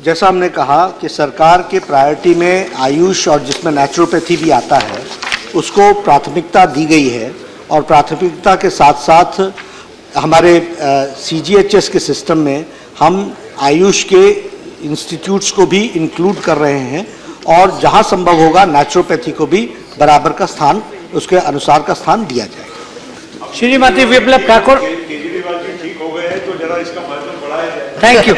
जैसा हमने कहा कि सरकार के प्रायोरिटी में आयुष और जिसमें नेचुरोपैथी भी आता है उसको प्राथमिकता दी गई है, और प्राथमिकता के साथ साथ हमारे CGHS के सिस्टम में हम आयुष के इंस्टीट्यूट्स को भी इंक्लूड कर रहे हैं, और जहां संभव होगा नेचुरोपैथी को भी बराबर का स्थान, उसके अनुसार का स्थान दिया जाएगा। श्रीमती विप्लव ठाकुर, केजरीवाल जी ठीक हो गए हैं तो जरा इसका महत्व बढ़ाया जाए। Thank you.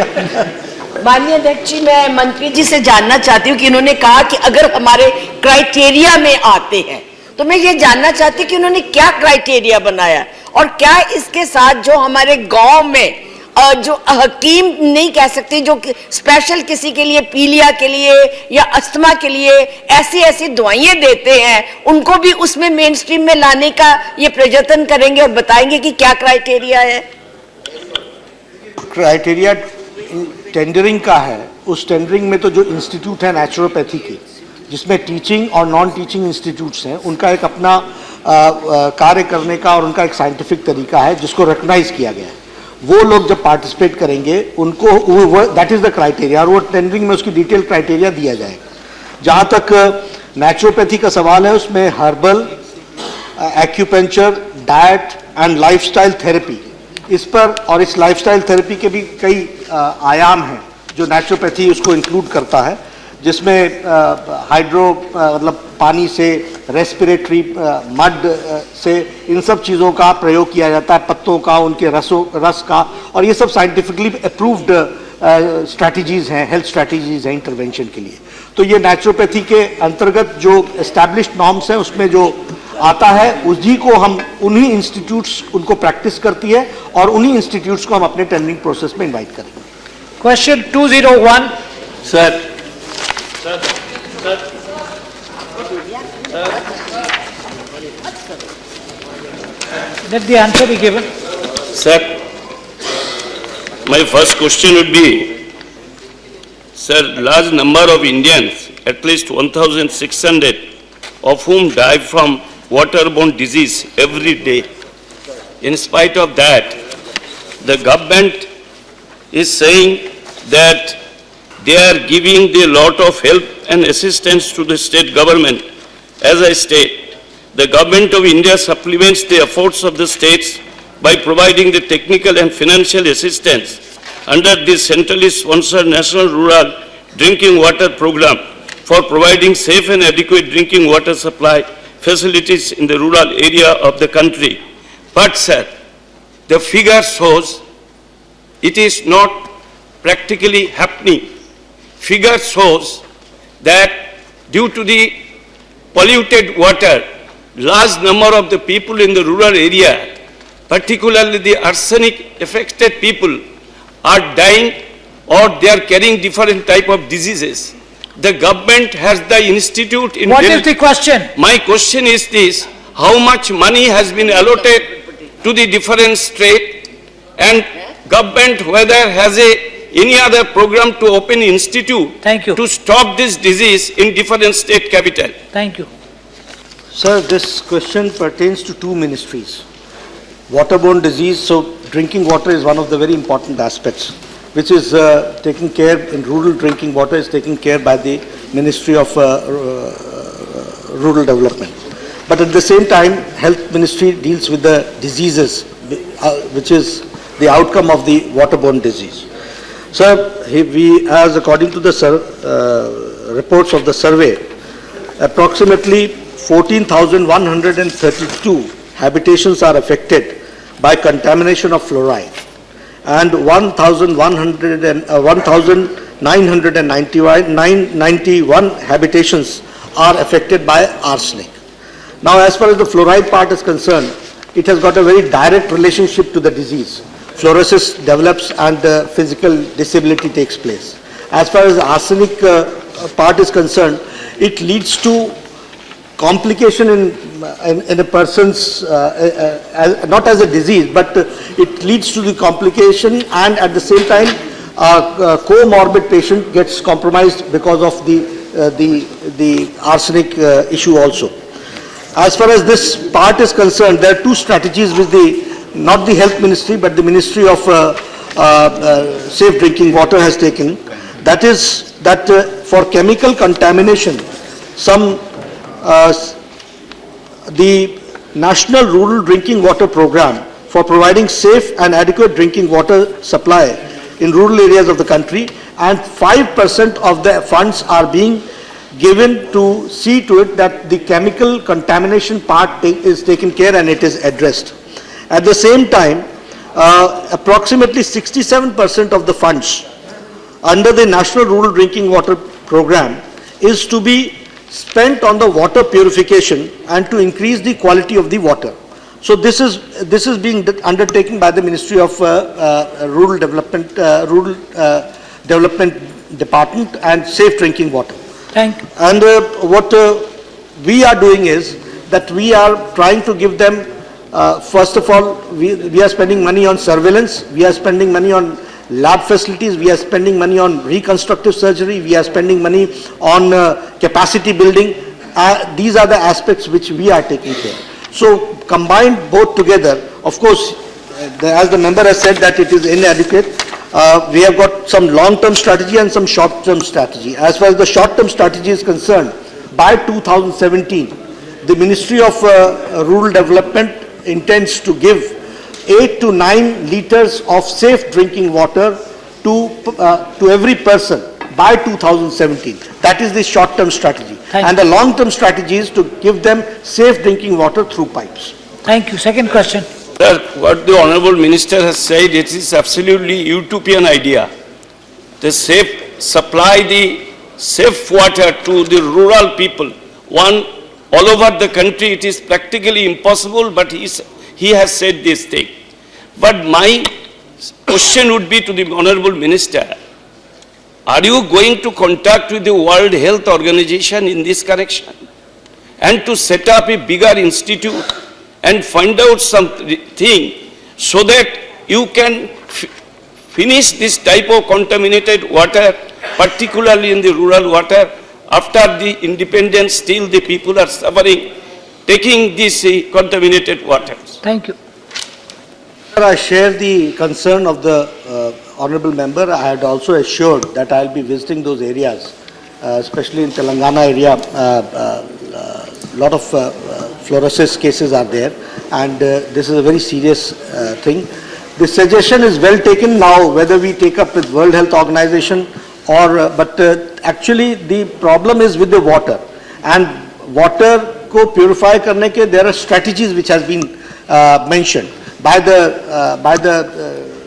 माननीय अध्यक्ष जी, मैं मंत्री जी से जानना चाहती हूँ कि इन्होंने कहा कि अगर हमारे क्राइटेरिया में आते हैं, तो मैं ये जानना चाहती हूँ कि उन्होंने क्या क्राइटेरिया बनाया, और क्या इसके साथ जो हमारे गांव में जो हकीम नहीं कह सकती, जो स्पेशल किसी के लिए पीलिया के लिए या अस्थमा के लिए ऐसी ऐसी दवाइयां देते हैं, उनको भी उसमें मेन स्ट्रीम में लाने का ये प्रयत्न करेंगे और बताएंगे कि क्या क्राइटेरिया है? क्राइटेरिया टेंडरिंग का है। उस टेंडरिंग में तो जो इंस्टीट्यूट है नेचुरोपैथी की, जिसमें टीचिंग और नॉन टीचिंग इंस्टीट्यूट्स हैं, उनका एक अपना कार्य करने का और उनका एक साइंटिफिक तरीका है जिसको रिकॉग्नाइज किया गया है। वो लोग जब पार्टिसिपेट करेंगे उनको दैट इज द क्राइटेरिया, और वो टेंडरिंग में उसकी डिटेल क्राइटेरिया दिया जाएगा। जहाँ तक नेचुरोपैथी का सवाल है, उसमें herbal, acupuncture, diet and lifestyle therapy, इस पर और इस लाइफस्टाइल थेरेपी के भी कई आयाम हैं जो नेचुरोपैथी उसको इंक्लूड करता है, जिसमें हाइड्रो मतलब पानी से, रेस्पिरेटरी मड से, इन सब चीज़ों का प्रयोग किया जाता है, पत्तों का, उनके रस का, और ये सब साइंटिफिकली अप्रूव्ड स्ट्रैटेजीज हैं, हेल्थ स्ट्रैटेजीज हैं इंटरवेंशन के लिए। तो ये नेचुरोपैथी के अंतर्गत जो एस्टैब्लिश्ड नॉर्म्स हैं उसमें जो आता है, उसी को हम, उन्हीं इंस्टीट्यूट्स उनको प्रैक्टिस करती है, और उन्हीं इंस्टीट्यूट्स को हम अपने टेंडरिंग प्रोसेस में इन्वाइट करेंगे। Question 201 sir, let the answer be given. Sir, my first question would be, sir, large number of Indians, at least 1,600, of whom die from waterborne disease every day. In spite of that, the government is saying that they are giving a lot of help and assistance to the state government. As I state, the government of India supplements the efforts of the states by providing the technical and financial assistance under the centrally sponsored National Rural Drinking Water Program for providing safe and adequate drinking water supply facilities in the rural area of the country. But sir, the figure shows it is not practically happening. Figure shows that due to the polluted water, large number of the people in the rural area, particularly the arsenic affected people, are dying or they are carrying different type of diseases. The government has the institute in... What is the question? My question is this: how much money has been allotted to the different state, and government whether has any other program to open institute to stop this disease in different state capital? Thank you. Sir, this question pertains to two ministries. Waterborne disease, so drinking water is one of the very important aspects, which is taken care in rural drinking water is taken care by the Ministry of Rural Development. But at the same time, Health Ministry deals with the diseases, which is the outcome of the waterborne disease. Sir, as according to the reports of the survey, approximately 14,132 habitations are affected by contamination of fluoride, and 1,991 habitations are affected by arsenic. Now, as far as the fluoride part is concerned, it has got a very direct relationship to the disease. Fluorosis develops and physical disability takes place. As far as the arsenic part is concerned, it leads to complication in a person's, not as a disease, but it leads to the complication, and at the same time, comorbid patient gets compromised because of the arsenic issue also. as far as this part is concerned, there are two strategies with not the health ministry, but the Ministry of Safe Drinking Water has taken. That is that for chemical contamination, the National Rural Drinking Water Program for providing safe and adequate drinking water supply in rural areas of the country, and 5% of the funds are being given to see to it that the chemical contamination part is taken care and it is addressed. At the same time, approximately 67% of the funds under the National Rural Drinking Water Program is to be spent on the water purification and to increase the quality of the water. So this is being undertaken by the Ministry of Rural Development Department and Safe Drinking Water. Thank you. And what we are doing is that we are trying to give them, first of all, we are spending money on surveillance, we are spending money on lab facilities, we are spending money on reconstructive surgery, we are spending money on capacity building. These are the aspects which we are taking care. So combined both together, of course, as the member has said that it is inadequate. We have got some long-term strategy and some short-term strategy. As far as the short-term strategy is concerned, by 2017, the Ministry of Rural Development intends to give 8 to 9 liters of safe drinking water to every person by 2017. That is the short-term strategy. And the long-term strategy is to give them safe drinking water through pipes. Thank you. Second question. Sir, what the Honorable Minister has said, it is absolutely utopian idea. To supply the safe water to the rural people. All over the country it is practically impossible, but he has said this thing. But my question would be to the Honorable Minister, are you going to contact with the World Health Organization in this correction and to set up a bigger institute and find out something so that you can finish this type of contaminated water, particularly in the rural water? After the independence, still the people are suffering, taking this contaminated water. Thank you. I share the concern of the Honorable Member. I had also assured that I will be visiting those areas, especially in Telangana area. Lot of fluorosis cases are there, and this is a very serious thing. The suggestion is well taken now, whether we take up with World Health Organization or, but actually the problem is with the water, and water ko purify karne ke there are strategies which has been mentioned by the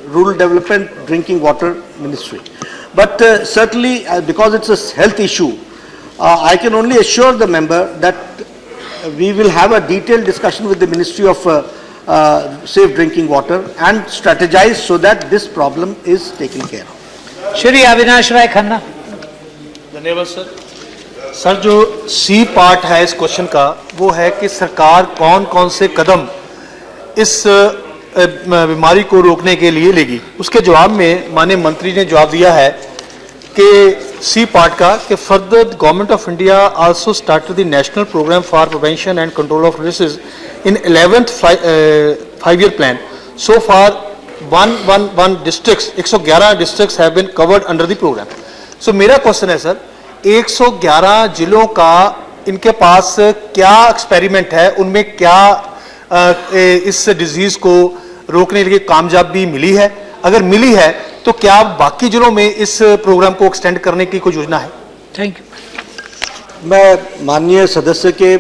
Rural Development Drinking Water Ministry. But certainly because it's a health issue, I can only assure the member that we will have a detailed discussion with the Ministry of Safe Drinking Water and strategize so that this problem is taken care of. Shri Avinash Rai Khanna. धन्यवाद sir. Sir, जो C part है इस question का वो है कि सरकार कौन कौन से कदम इस बीमारी को रोकने के लिए लेगी। उसके जवाब में माननीय मंत्री ने जवाब दिया है कि सी पार्ट का कि further government of India also started the national programme for prevention and control of disease in 11th 5-year plan. So far 111 districts, 111 districts have been covered under the program. So मेरा question है sir, 111 जिलों का इनके पास क्या experiment है, उनमें क्या इस डिजीज को रोकने के लिए कामयाबी मिली है? अगर मिली है तो क्या बाकी जिलों में इस प्रोग्राम को एक्सटेंड करने की कोई योजना है? Thank you. मैं माननीय सदस्य के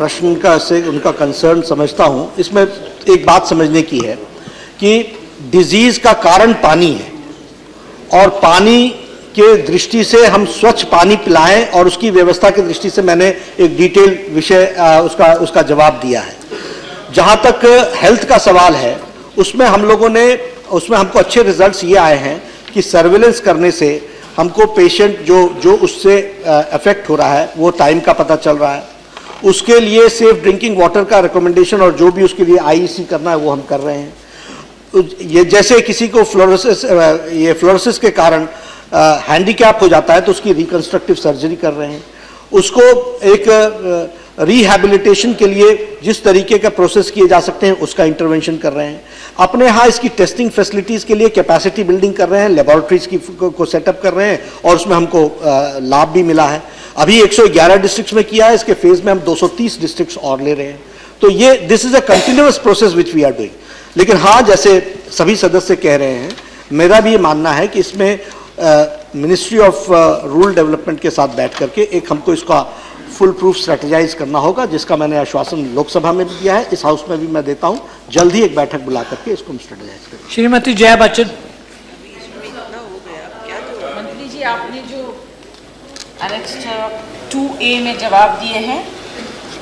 प्रश्न का से उनका कंसर्न समझता हूं। इसमें एक बात समझने की है कि डिजीज का कारण पानी है, और पानी के दृष्टि से हम स्वच्छ पानी पिलाएं और उसकी व्यवस्था की दृष्टि से मैंने एक डिटेल विषय उसका जवाब दिया है। जहां तक हेल्थ का सवाल है, उसमें हमको अच्छे रिजल्ट्स ये आए हैं कि सर्विलेंस करने से हमको पेशेंट जो उससे अफेक्ट हो रहा है वो टाइम का पता चल रहा है। उसके लिए सेफ ड्रिंकिंग वाटर का रिकमेंडेशन और जो भी उसके लिए आईईसी करना है वो हम कर रहे हैं। ये जैसे किसी को फ्लोरोसिस के कारण हैंडीकैप हो जाता है तो उसकी रिकंस्ट्रक्टिव सर्जरी कर रहे हैं। उसको एक रिहैबिलिटेशन के लिए जिस तरीके का प्रोसेस किए जा सकते हैं उसका इंटरवेंशन कर रहे हैं। अपने यहाँ इसकी टेस्टिंग फैसिलिटीज़ के लिए कैपेसिटी बिल्डिंग कर रहे हैं, लेबोरेटरीज को सेटअप कर रहे हैं और उसमें हमको लाभ भी मिला है। अभी 111 डिस्ट्रिक्ट्स में किया है, इसके फेज में हम 230 डिस्ट्रिक्ट्स और ले रहे हैं। तो ये this is a continuous process which we are doing. लेकिन हाँ, जैसे सभी सदस्य कह रहे हैं, मेरा भी ये मानना है कि इसमें मिनिस्ट्री ऑफ रूरल डेवलपमेंट के साथ बैठ करके एक हमको इसका फुल प्रूफ स्ट्रेटेजाइज करना होगा, जिसका मैंने आश्वासन लोकसभा में भी दिया है, इस हाउस में भी मैं देता हूं। जल्द ही एक बैठक बुला करके इसको हम स्ट्रेटेजाइज करेंगे। श्रीमती जया बच्चन। मंत्री जी, आपने जो एनेक्स 2A में जवाब दिए हैं,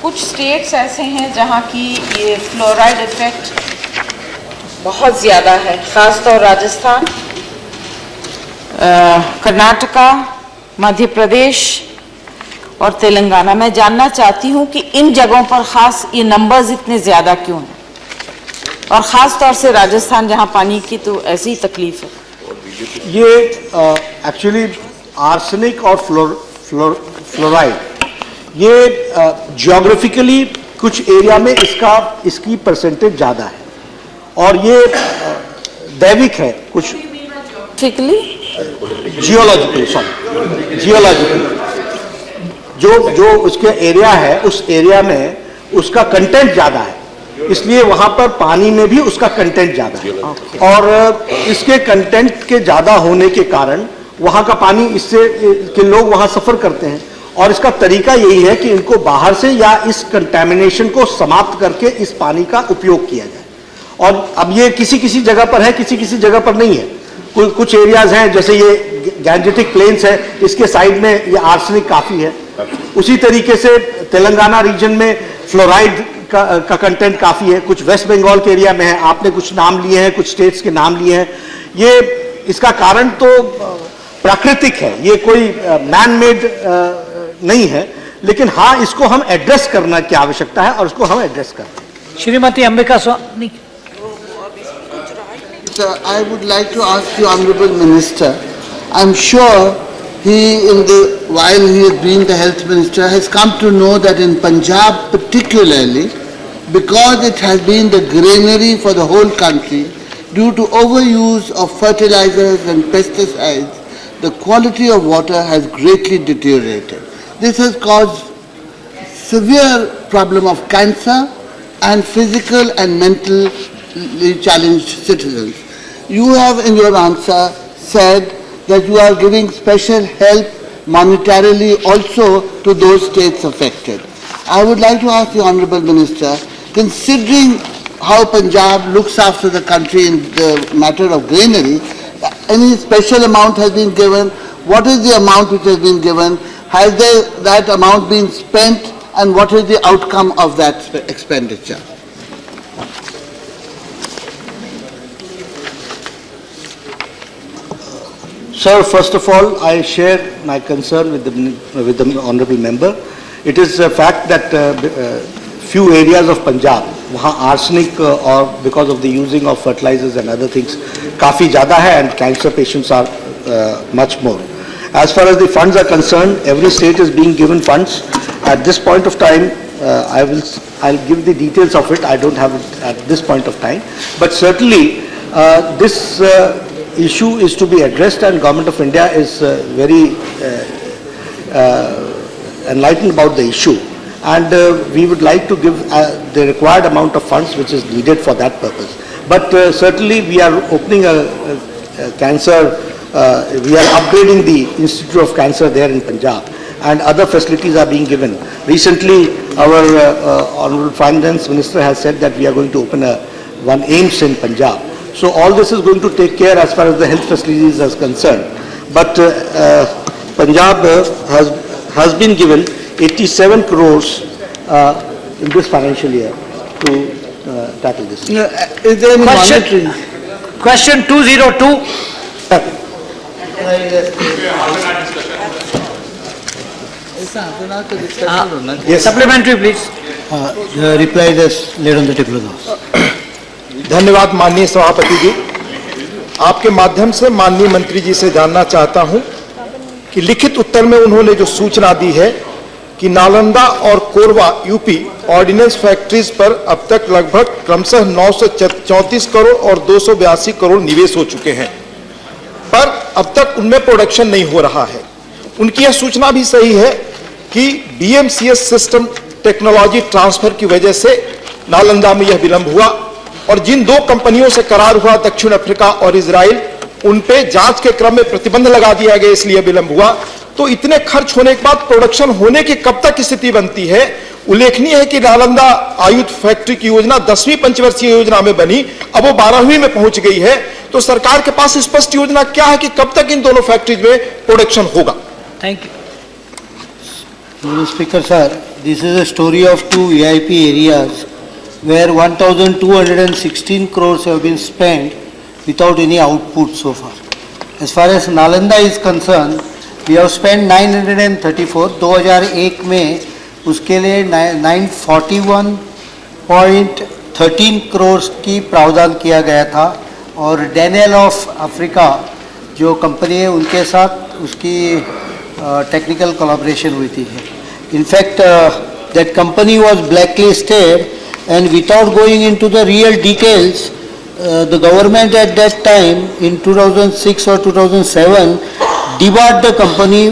कुछ स्टेट्स ऐसे हैं जहां की ये फ्लोराइड इफेक्ट बहुत ज़्यादा है, खासतौर राजस्थान, कर्नाटका, मध्य प्रदेश और तेलंगाना। मैं जानना चाहती हूं कि इन जगहों पर खास ये नंबर्स इतने ज़्यादा क्यों हैं, और ख़ास तौर से राजस्थान जहां पानी की तो ऐसी ही तकलीफ है। ये एक्चुअली आर्सेनिक और फ्लोराइड ये जियोग्राफिकली कुछ एरिया में इसकी परसेंटेज ज़्यादा है और ये दैविक है, कुछ जियोलॉजिकल जो उसके एरिया है, उस एरिया में उसका कंटेंट ज़्यादा है, इसलिए वहाँ पर पानी में भी उसका कंटेंट ज़्यादा है। और इसके कंटेंट के ज़्यादा होने के कारण वहाँ का पानी, इससे के लोग वहाँ सफ़र करते हैं। और इसका तरीका यही है कि इनको बाहर से या इस कंटेमिनेशन को समाप्त करके इस पानी का उपयोग किया जाए। और अब ये किसी किसी जगह पर है, किसी किसी जगह पर नहीं है। कुछ एरियाज हैं, जैसे ये गैंजेटिक प्लेन्स है, इसके साइड में ये आर्सेनिक काफ़ी है। उसी तरीके से तेलंगाना रीजन में फ्लोराइड का कंटेंट काफ़ी है। कुछ वेस्ट बंगाल के एरिया में है। आपने कुछ नाम लिए हैं, कुछ स्टेट्स के नाम लिए हैं। ये इसका कारण तो प्राकृतिक है, ये कोई मैन मेड नहीं है, लेकिन हाँ, इसको हम एड्रेस करना की आवश्यकता है और इसको हम एड्रेस कर रहे हैं। श्रीमती अंबिका स्वामी। Sir, I would like to ask the Honourable Minister, I'm sure while he has been the Health Minister, has come to know that in Punjab particularly, because it has been the granary for the whole country, due to overuse of fertilizers and pesticides, the quality of water has greatly deteriorated. This has caused severe problem of cancer and physical and mentally challenged citizens. You have in your answer said that you are giving special help monetarily also to those states affected. I would like to ask the Honourable Minister, considering how Punjab looks after the country in the matter of granary, any special amount has been given? What is the amount which has been given? Has that amount been spent, and what is the outcome of that expenditure? Sir, first of all, I share my concern with the honourable member. It is a fact that few areas of Punjab, वहाँ arsenic or because of the using of fertilizers and other things काफ़ी ज़्यादा है, and cancer patients are much more. As far as the funds are concerned, every state is being given funds. At this point of time, I'll give the details of it. I don't have it at this point of time, but certainly this issue is to be addressed, and Government of India is very enlightened about the issue, and we would like to give the required amount of funds which is needed for that purpose. But certainly we are opening a cancer, we are upgrading the Institute of Cancer there in Punjab, and other facilities are being given. Recently our Honourable Finance Minister has said that we are going to open one AIMS in Punjab. So all this is going to take care as far as the health facilities is concerned. But Punjab has been given 87 crores in this financial year to tackle this. Is there any monitoring? Question 202. Yes. Supplementary, please. The reply is laid on the table of the House. धन्यवाद माननीय सभापति जी। आपके माध्यम से माननीय मंत्री जी से जानना चाहता हूं कि लिखित उत्तर में उन्होंने जो सूचना दी है कि नालंदा और कोरबा यूपी ऑर्डिनेंस फैक्ट्रीज पर अब तक लगभग क्रमशः 934 करोड़ और 282 करोड़ निवेश हो चुके हैं, पर अब तक उनमें प्रोडक्शन नहीं हो रहा है। उनकी यह सूचना भी सही है कि BMCS सिस्टम टेक्नोलॉजी ट्रांसफर की वजह से नालंदा में यह विलंब हुआ, और जिन 2 कंपनियों से करार हुआ दक्षिण अफ्रीका और इजराइल, उन पे जांच के क्रम में प्रतिबंध लगा दिया गया, इसलिए विलंब हुआ। तो इतने खर्च होने के बाद प्रोडक्शन होने की कब तक स्थिति बनती है? उल्लेखनीय है कि नालंदा आयुध फैक्ट्री की योजना 10वीं पंचवर्षीय योजना में बनी, अब वो 12वीं में पहुंच गई है। तो सरकार के पास स्पष्ट योजना क्या है कि कब तक इन दोनों फैक्ट्रीज में प्रोडक्शन होगा? Thank you. Speaker sir, this is a story of 2 VIP areas where 1,216 crores have been spent without any output so far. As far as Nalanda is concerned, we have spent 934, 2001 में उसके लिए 941.13 crores की प्रावधान किया गया था, और Daniel of Africa जो कंपनी है उनके साथ उसकी टेक्निकल कोलैबोरेशन हुई थी। In fact, that company was blacklisted, and without going into the real details, the government at that time in 2006 or 2007 debarred the company,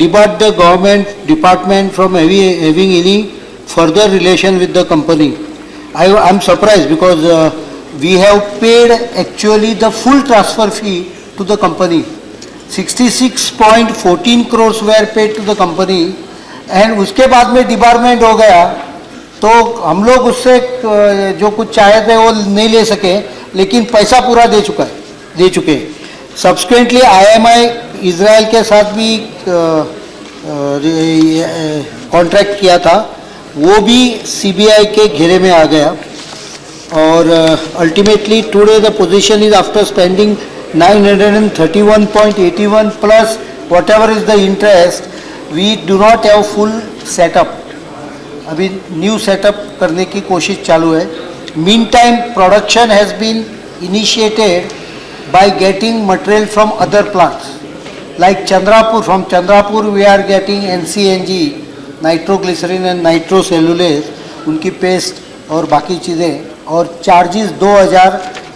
debarred the government department from having any further relation with the company. I am surprised because we have paid actually the full transfer fee to the company. 66.14 crores were paid to the company, and उसके बाद में department हो गया, तो हम लोग उससे जो कुछ चाहे थे वो नहीं ले सके, लेकिन पैसा पूरा दे चुके। सब्सिक्वेंटली IMI इजराइल के साथ भी कॉन्ट्रैक्ट किया था, वो भी CBI के घेरे में आ गया, और ultimately today the position is after spending 931.81 plus whatever is the interest, we do not have full setup. अभी न्यू सेटअप करने की कोशिश चालू है। Meantime production has been initiated by getting material from other plants like Chandrapur. From Chandrapur we are getting NCNG, nitroglycerin and nitrocellulose, उनकी paste और बाकी चीज़ें, और charges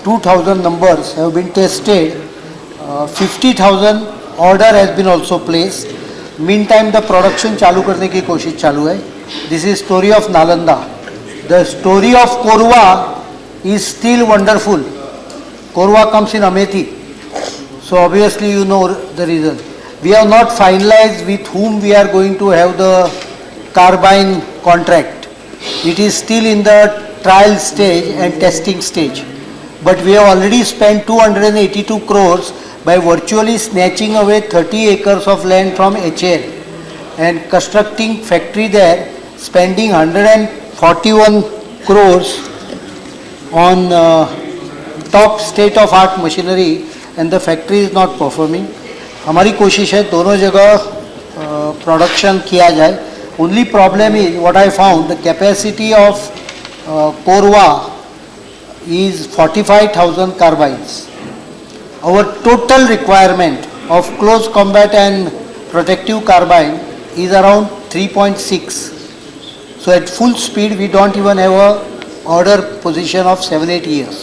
2000 numbers have been tested, 50,000 order has been also placed. Meantime the production चालू करने की कोशिश चालू है। This is story of Nalanda. The story of Korwa is still wonderful. Korwa comes in Amethi, so obviously you know the reason. We have not finalised with whom we are going to have the carbine contract. It is still in the trial stage and testing stage, but we have already spent 282 crores by virtually snatching away 30 acres of land from HAL and constructing factory there, spending 141 crores on top state-of-art machinery, and the factory is not performing. हमारी कोशिश है दोनों जगह production किया जाए। Only problem is what I found, the capacity of Korwa is 45,000 carbines. Our total requirement of close combat and protective carbine is around 3.6. So at full speed we don't even have a order position of 7-8 years,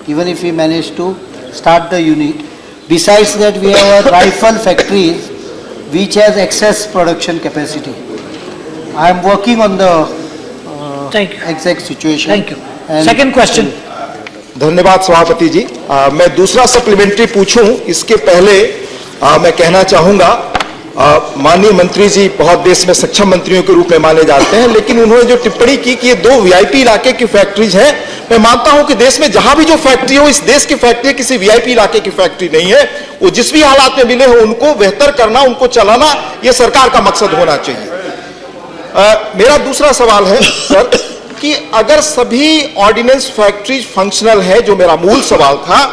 even if we manage to start the unit. Besides that, we have a rifle factories which has excess production capacity. I am working on the exact situation. Thank you. Second question. धन्यवाद सभापति जी। मैं दूसरा supplementary पूछूं इसके पहले मैं कहना चाहूँगा, माननीय मंत्री जी बहुत देश में सक्षम मंत्रियों के रूप में माने जाते हैं, लेकिन उन्होंने जो टिप्पणी की कि ये 2 VIP इलाके की फैक्ट्रीज हैं, मैं मानता हूं कि देश में जहां भी जो फैक्ट्री हो, इस देश की फैक्ट्री किसी VIP इलाके की फैक्ट्री नहीं है। वो जिस भी हालात में मिले हो उनको बेहतर करना, उनको चलाना, ये सरकार का मकसद होना चाहिए। मेरा दूसरा सवाल है सर कि अगर सभी ऑर्डिनेंस फैक्ट्रीज फंक्शनल है, जो मेरा मूल सवाल था,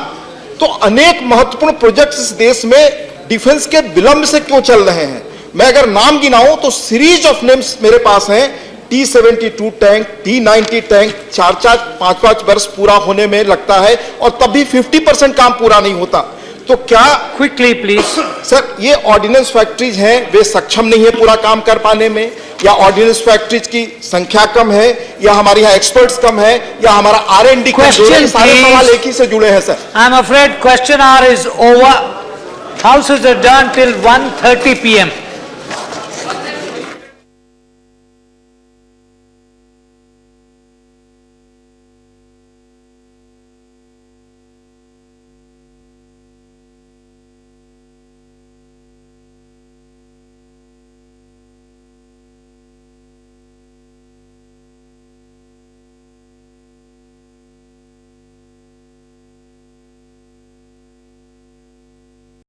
तो अनेक महत्वपूर्ण प्रोजेक्ट्स इस देश में डिफेंस के विलंब से क्यों चल रहे हैं? मैं अगर नाम गिनाऊं तो सीरीज ऑफ नेम्स मेरे पास हैं। T-72 टैंक, T-90 टैंक, 4-5 वर्ष पूरा होने में लगता है, और तब भी 50% काम पूरा नहीं होता। तो क्या क्विकली प्लीज सर, ये ऑर्डिनेंस फैक्ट्रीज हैं, वे सक्षम नहीं है पूरा काम कर पाने में? या ऑर्डिनेंस फैक्ट्रीज की संख्या कम है, या हमारे यहाँ एक्सपर्ट्स कम है, या हमारा R&D कमजोर है? सारे सवाल एक ही से जुड़े हैं sir. I'm afraid question hour is over. House is adjourned till 1:30 p.m.